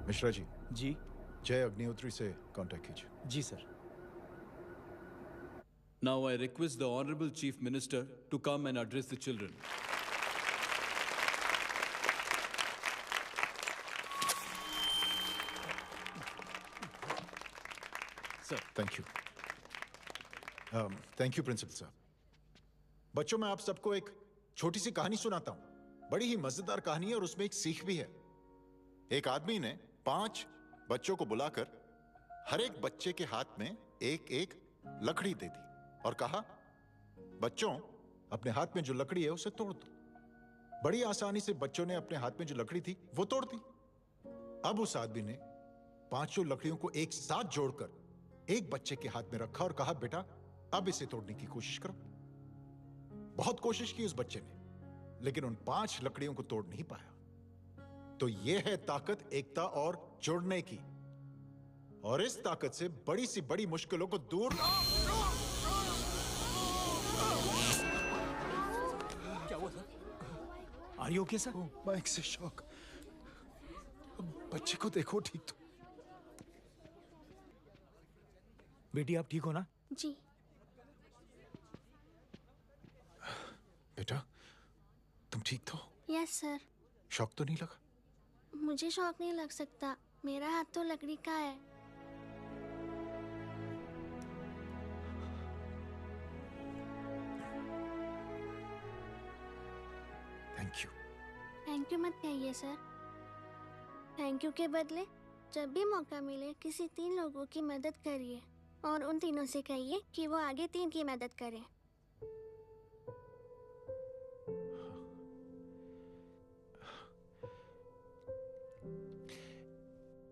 मिश्रा जी। जी। जय अग्निहोत्री से कांटेक्ट कीजिए। जी sir. Now I request the Honorable Chief Minister to come and address the children. Sir, thank you. Thank you principal साहब। बच्चों, मैं आप सबको एक छोटी सी कहानी सुनाता हूं। बड़ी ही मजेदार कहानी है और उसमें एक सीख भी है। एक आदमी ने 5 बच्चों को बुलाकर हर एक बच्चे के हाथ में एक एक लकड़ी दे दी और कहा, बच्चों, अपने हाथ में जो लकड़ी है उसे तोड़ दो। बड़ी आसानी से बच्चों ने अपने हाथ में जो लकड़ी थी वो तोड़ दी। अब उस आदमी ने 5 लकड़ियों को एक साथ जोड़कर एक बच्चे के हाथ में रखा और कहा, बेटा, अब इसे तोड़ने की कोशिश करो। बहुत कोशिश की उस बच्चे ने, लेकिन उन 5 लकड़ियों को तोड़ नहीं पाया। तो यह है ताकत एकता और जुड़ने की। और इस ताकत से बड़ी सी बड़ी मुश्किलों को दूर। क्या हुआ sir? Are you okay sir? Mic से शॉक। बच्चे को देखो ठीक तो। बेटी, आप ठीक हो ना? जी। बेटा, तुम ठीक तो? Yes sir. शॉक तो नहीं लगा? मुझे शौक नहीं लग सकता, मेरा हाथ तो लकड़ी का है। Thank you. थैंक यू मत कहिए सर। थैंक यू के बदले जब भी मौका मिले किसी 3 लोगों की मदद करिए और उन तीनों से कहिए कि वो आगे 3 की मदद करें।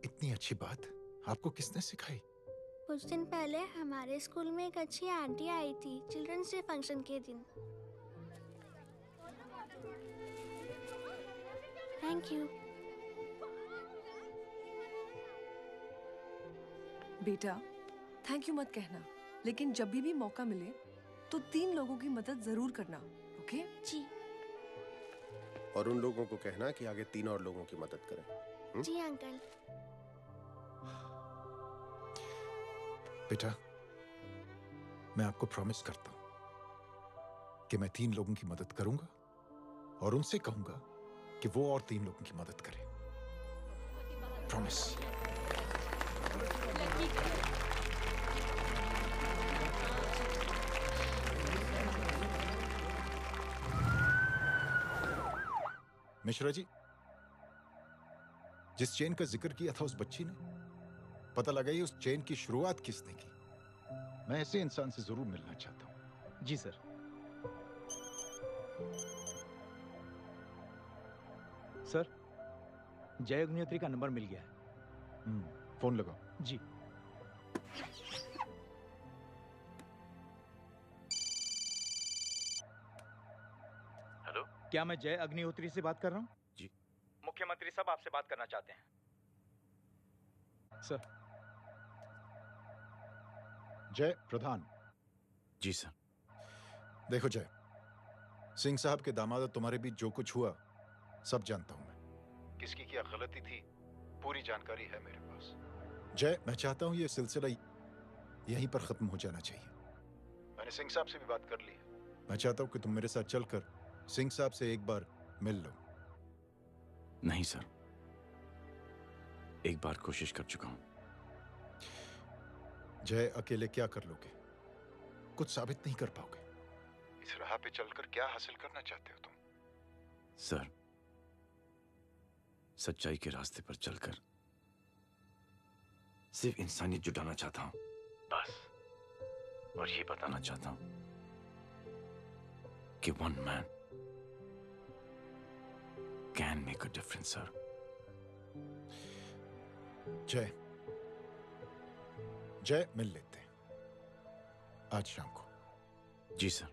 इतनी अच्छी बात आपको किसने सिखाई? कुछ दिन पहले हमारे स्कूल में एक अच्छी आंटी आई थी चिल्ड्रंस डे फंक्शन के दिन। Thank you. बेटा, थैंक यू मत कहना, लेकिन जब भी मौका मिले तो 3 लोगों की मदद जरूर करना, ओके? जी। और उन लोगों को कहना कि आगे 3 और लोगों की मदद करें। जी अंकल। बेटा, मैं आपको प्रॉमिस करता हूं कि मैं 3 लोगों की मदद करूंगा और उनसे कहूंगा कि वो और 3 लोगों की मदद करें। प्रॉमिस। मिश्रा जी, जिस चेन का जिक्र किया था उस बच्ची ने, पता लगाइए उस चेन की शुरुआत किसने की। मैं ऐसे इंसान से जरूर मिलना चाहता हूं। जी सर। सर, जय अग्निहोत्री का नंबर मिल गया है। फोन लगाओ। जी। हेलो, क्या मैं जय अग्निहोत्री से बात कर रहा हूँ? जी। मुख्यमंत्री साहब आपसे बात करना चाहते हैं। सर। जय प्रधान। जी सर। देखो जय, सिंह साहब के दामाद तुम्हारे बीच जो कुछ हुआ सब जानता हूं मैं। किसकी क्या गलती थी पूरी जानकारी है मेरे पास। जय, मैं चाहता हूं ये सिलसिला यहीं पर खत्म हो जाना चाहिए। मैंने सिंह साहब से भी बात कर ली है। मैं चाहता हूं कि तुम मेरे साथ चलकर सिंह साहब से एक बार मिल लो। नहीं सर, एक बार कोशिश कर चुका हूं। जय, अकेले क्या कर लोगे? कुछ साबित नहीं कर पाओगे। इस राह पे चलकर क्या हासिल करना चाहते हो तुम? सर, सच्चाई के रास्ते पर चलकर सिर्फ इंसानियत जुटाना चाहता हूं, बस। और ये बताना चाहता हूं कि one man can make a difference sir. जय, जय, मिल लेते हैं आज शाम को। जी सर।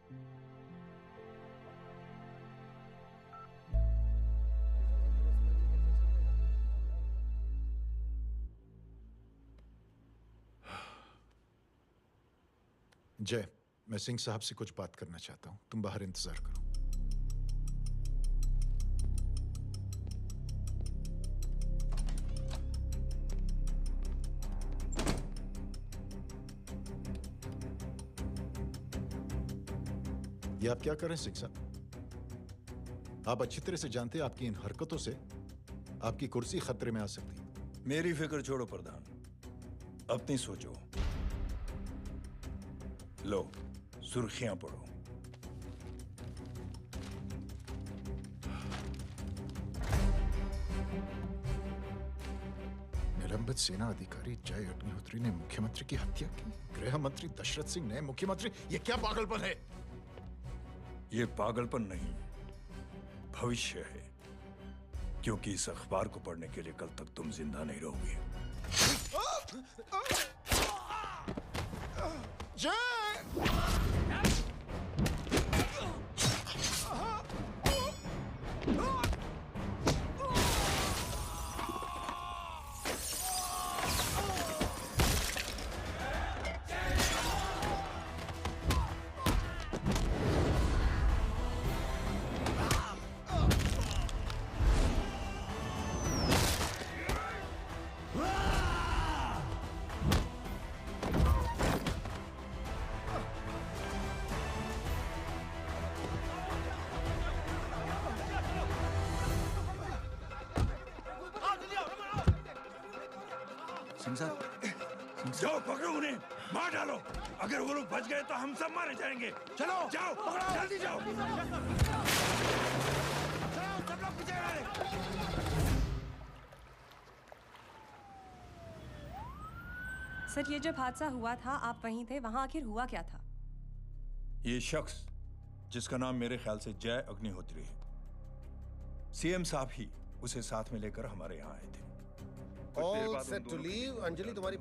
जय, मैं सिंह साहब से कुछ बात करना चाहता हूं। तुम बाहर इंतजार करो। ये आप क्या कर रहे हैं सिंह साहब? आप अच्छी तरह से जानते हैं आपकी इन हरकतों से आपकी कुर्सी खतरे में आ सकती है। मेरी फिक्र छोड़ो प्रधान, अपनी सोचो। लो, सुर्खियां पढ़ो। निलंबित सेना अधिकारी जय अग्निहोत्री ने मुख्यमंत्री की हत्या की। गृह मंत्री दशरथ सिंह ने मुख्यमंत्री, ये क्या पागलपन है? ये पागलपन नहीं, भविष्य है। क्योंकि इस अखबार को पढ़ने के लिए कल तक तुम जिंदा नहीं रहोगे। जाओ पकड़ो उन्हें, मार डालो। अगर वो लोग बच गए तो हम सब मारे जाएंगे। चलो जाओ, जल्दी जाओ। सब लोग पीछे रहे। सर, ये जब हादसा हुआ था आप वहीं थे, वहां आखिर हुआ क्या था? ये शख्स जिसका नाम मेरे ख्याल से जय अग्निहोत्री है, सीएम साहब ही उसे साथ में लेकर हमारे यहाँ आए थे। All set to leave. Anjali तुम्हारी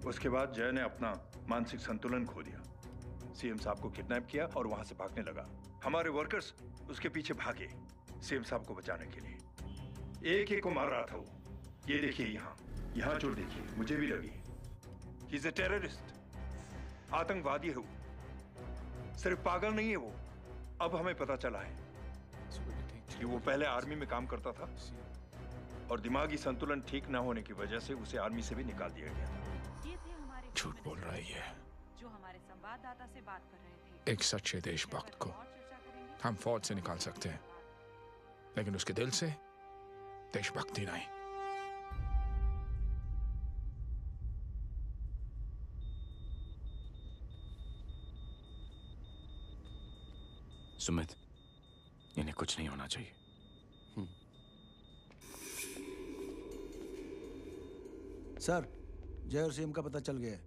उसके बाद जय ने अपना मानसिक संतुलन खो दिया। सीएम साहब को किडनैप किया और वहां से भागने लगा। हमारे वर्कर्स उसके पीछे भागे सीएम साहब को बचाने के लिए। एक एक को मार रहा था वो। ये देखिए यहाँ चोट देखिए, मुझे भी लगी। ही इज अ टेररिस्ट, आतंकवादी है वो। सिर्फ पागल नहीं है वो, अब हमें पता चला है कि वो पहले आर्मी में काम करता था और दिमागी संतुलन ठीक न होने की वजह से उसे आर्मी से भी निकाल दिया गया था। झूठ बोल रहा है ये। जो हमारे संवाददाता से बात कर रहे थे। एक सच्चे देशभक्त को हम फौज से निकाल सकते हैं, लेकिन उसके दिल से देशभक्ति नहीं। सुमित, इन्हें कुछ नहीं होना चाहिए। सर, जय और सीएम का पता चल गया है।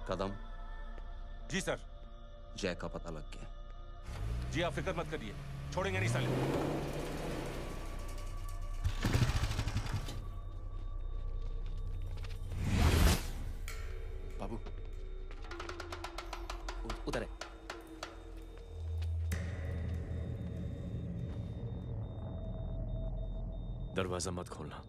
कदम। जी सर। जय का पता लग गया। जी आप फिक्र मत करिए, छोड़ेंगे नहीं साले। बाबू उधर है। दरवाजा मत खोलना।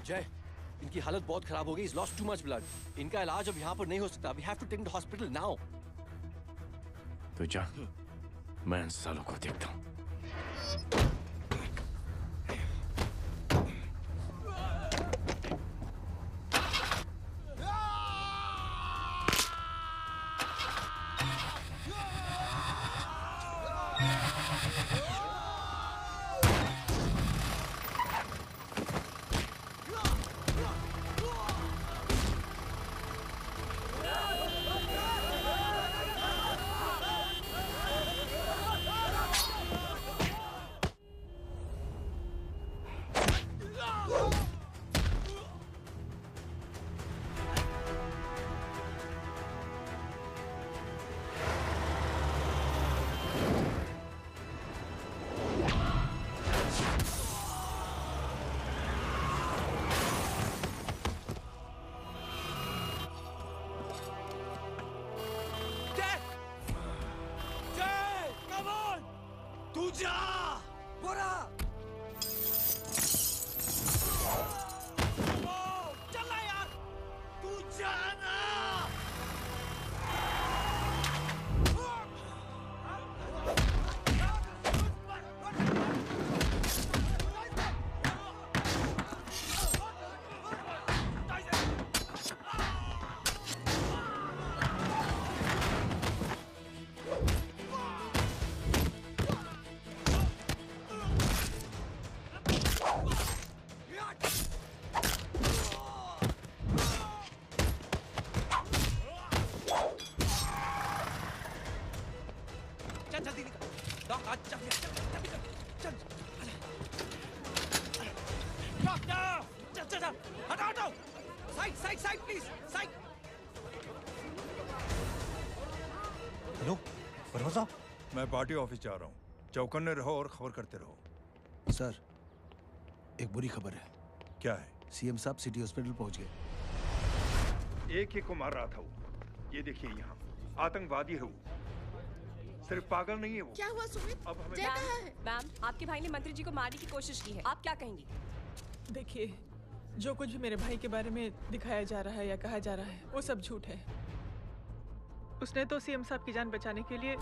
जय, इनकी हालत बहुत खराब हो गई। He's lost too much blood. इनका इलाज अब यहाँ पर नहीं हो सकता। We have to take him to hospital now. तो जा, मैं इन सालों को देखता हूँ। हेलो परवा साहब, मैं पार्टी ऑफिस जा रहा हूँ। चौकन्ने रहो और खबर करते रहो। सर, एक बुरी खबर है। क्या है? सीएम साहब सिटी हॉस्पिटल पहुंच गए। एक ही को मार रहा था वो। ये देखिए यहाँ आतंकवादी है वो। सिर्फ पागल नहीं है वो। क्या हुआ सुमित? अब हमें जय कहाँ है? मैम, आपके भाई ने मंत्री जी को मारने की कोशिश की है। आप क्या कहेंगी? देखिए, जो कुछ भी मेरे भाई के बारे में दिखाया जा रहा है या कहा जा रहा है, वो सब झूठ है। उसने तो सीएम साहब की जान बचाने के लिए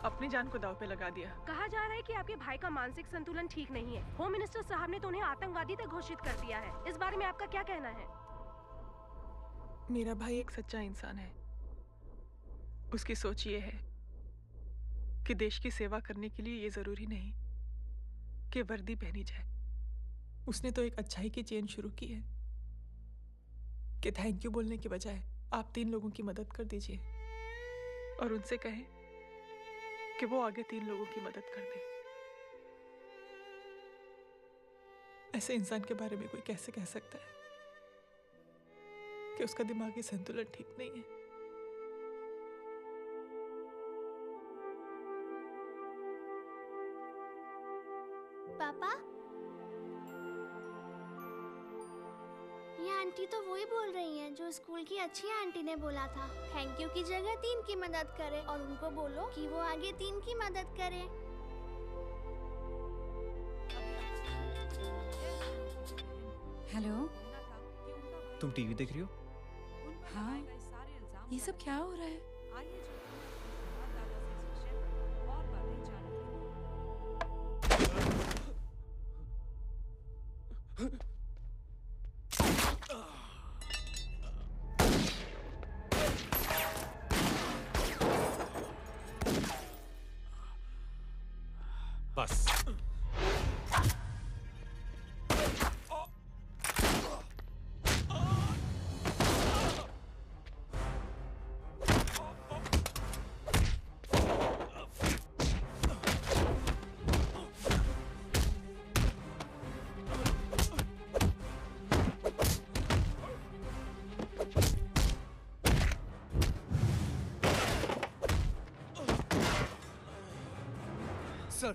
अपनी जान को दांव पे लगा दिया। कहा जा रहा है कि आपके भाई का मानसिक संतुलन ठीक नहीं है। होम मिनिस्टर साहब ने तो उन्हें आतंकवादी तक घोषित कर दिया है। इस बारे में आपका क्या कहना है? मेरा भाई एक सच्चा इंसान है। उसकी सोच ये है कि देश की सेवा करने के लिए ये जरूरी नहीं कि वर्दी पहनी जाए। उसने तो एक अच्छाई की चेन शुरू की है कि थैंक यू बोलने के बजाय आप 3 लोगों की मदद कर दीजिए। और उनसे कहें कि वो आगे 3 लोगों की मदद कर दे। ऐसे इंसान के बारे में कोई कैसे कह सकता है कि उसका दिमागी संतुलन ठीक नहीं है? पापा, ये आंटी तो वही बोल रही हैं जो स्कूल की अच्छी आंटी ने बोला था। थैंक यू की जगह 3 की मदद करे और उनको बोलो कि वो आगे 3 की मदद करे। हेलो, तुम टीवी देख रही हो? हाँ, ये सब क्या हो रहा है? बस। सर,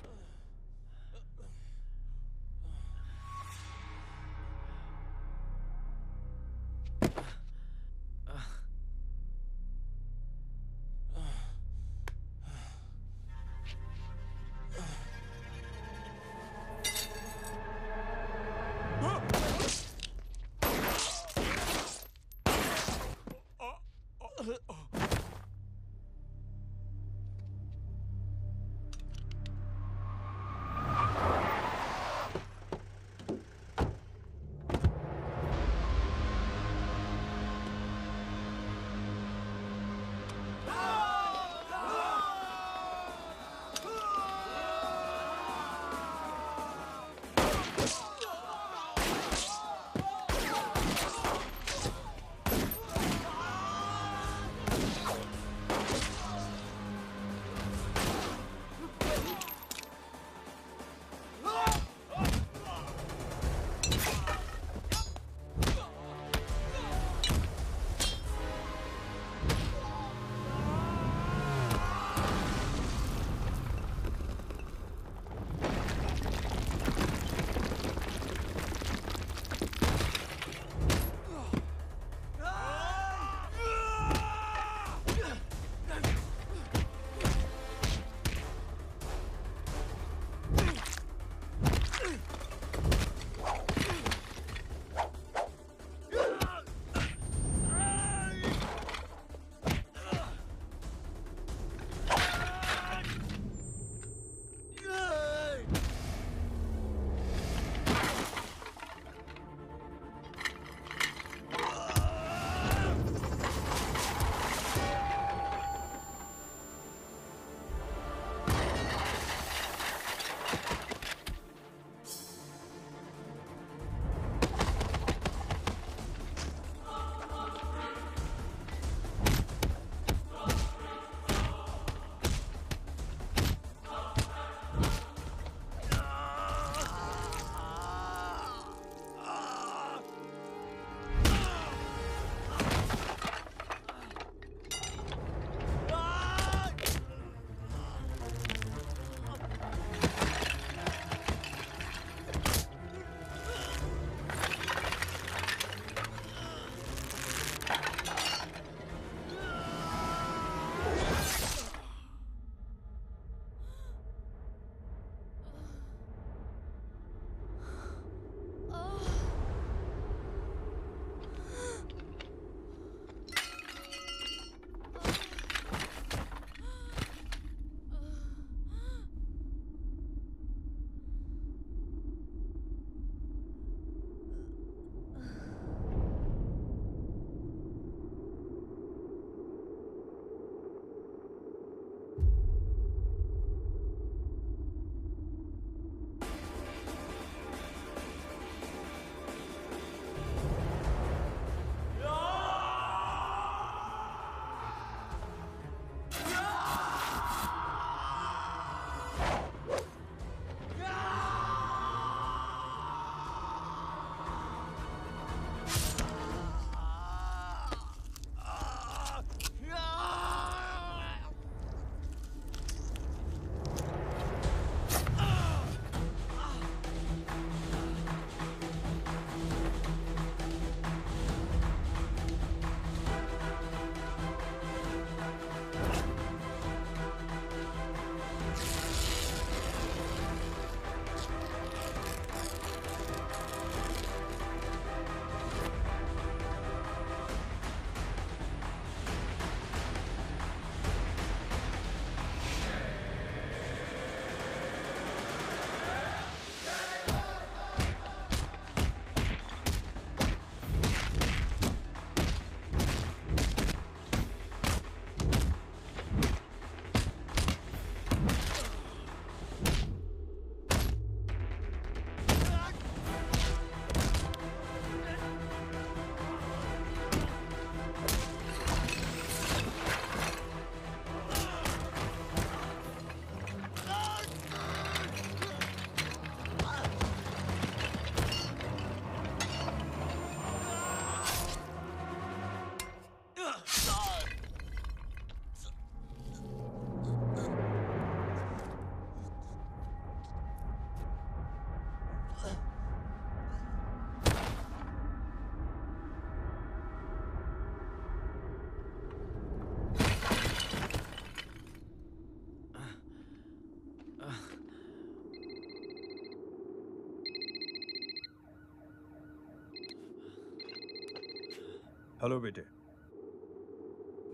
हेलो बेटे।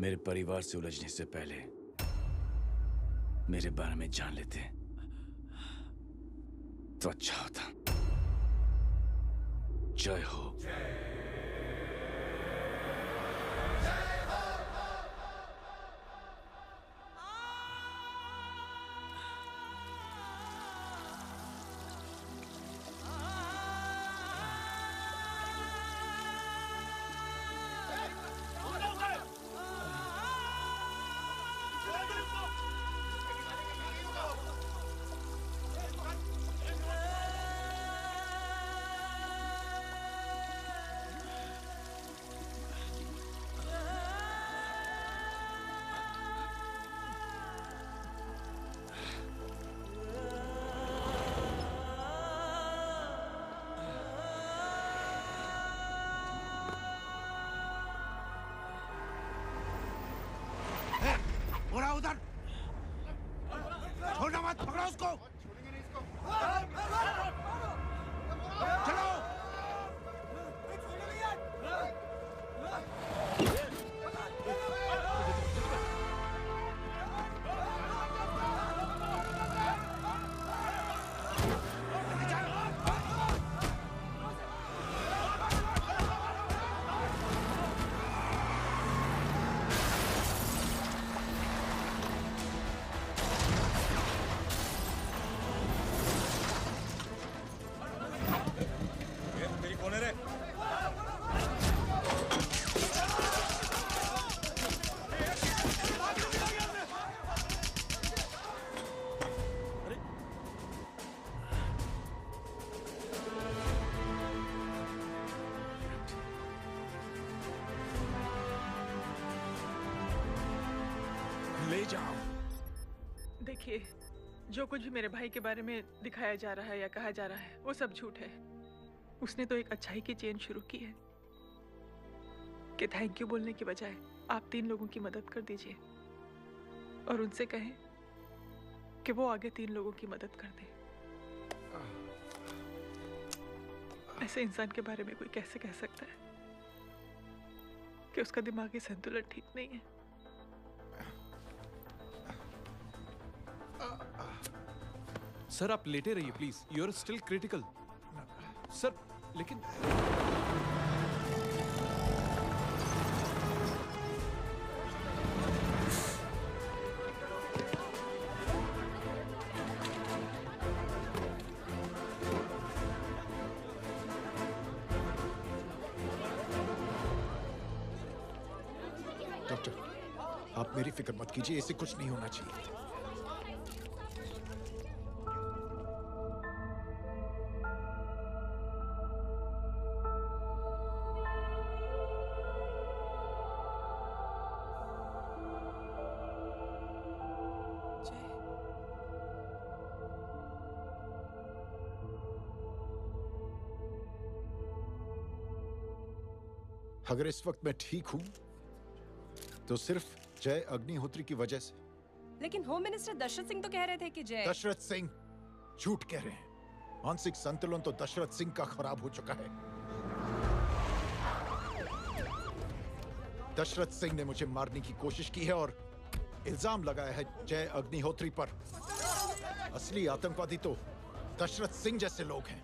मेरे परिवार से उलझने से पहले मेरे बारे में जान लेते तो अच्छा होता। जय हो। उड़ा उधर, छोड़ना मत, पकड़ो उसको। चलो। ले जाओ। देखिए, जो कुछ भी मेरे भाई के बारे में दिखाया जा रहा है या कहा जा रहा है वो सब झूठ है। उसने तो एक अच्छाई की चेन शुरू की है कि थैंक यू बोलने के बजाय आप 3 लोगों की मदद कर दीजिए और उनसे कहें कि वो आगे 3 लोगों की मदद कर दे। ऐसे इंसान के बारे में कोई कैसे कह सकता है कि उसका दिमागी संतुलन ठीक नहीं है? सर आप लेटे रहिए please, you are still critical. Sir लेकिन डॉक्टर, आप मेरी फिक्र मत कीजिए, इसे कुछ नहीं होना चाहिए। अगर इस वक्त मैं ठीक हूं तो सिर्फ जय अग्निहोत्री की वजह से। लेकिन होम मिनिस्टर दशरथ सिंह तो कह रहे थे कि जय। दशरथ सिंह झूठ कह रहे हैं। मानसिक संतुलन तो दशरथ सिंह का खराब हो चुका है। दशरथ सिंह ने मुझे मारने की कोशिश की है और इल्जाम लगाया है जय अग्निहोत्री पर। असली आतंकवादी तो दशरथ सिंह जैसे लोग हैं।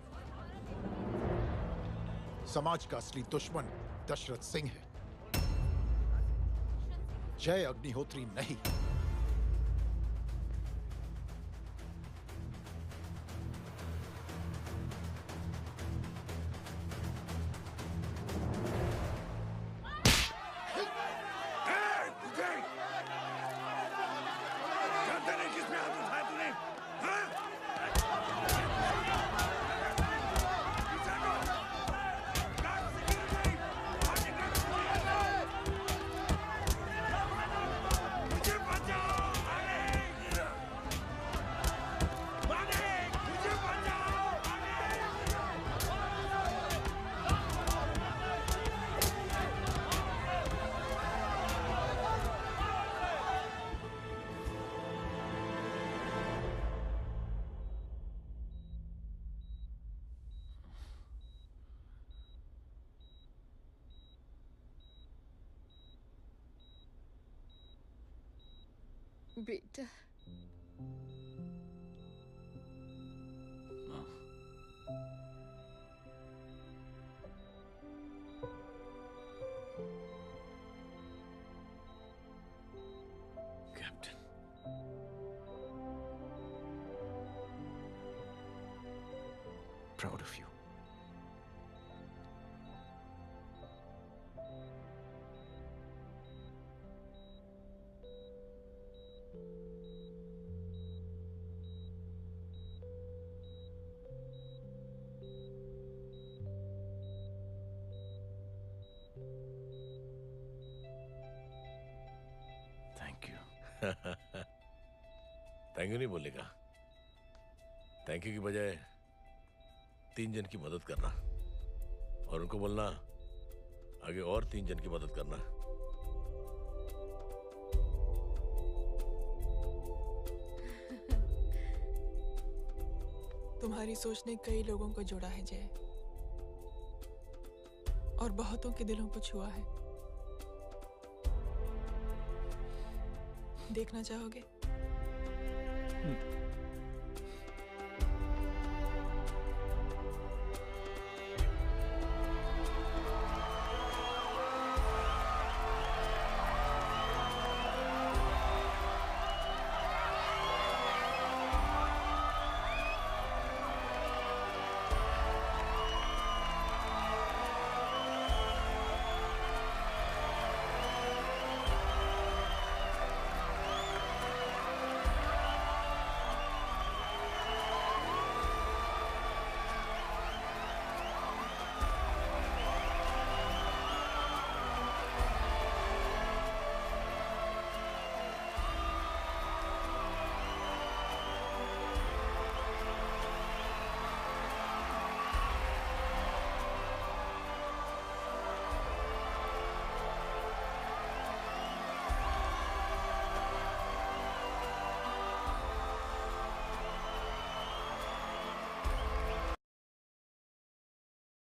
समाज का असली दुश्मन दशरथ सिंह है, जय अग्निहोत्री नहीं। मुझे बेटा captain, proud of you. Thank you. Thank you नहीं बोलेगा, थैंक यू की बजाय 3 जन की मदद करना और उनको बोलना आगे और 3 जन की मदद करना। तुम्हारी सोच ने कई लोगों को जोड़ा है जय, और बहुतों के दिलों को छुआ है। देखना चाहोगे?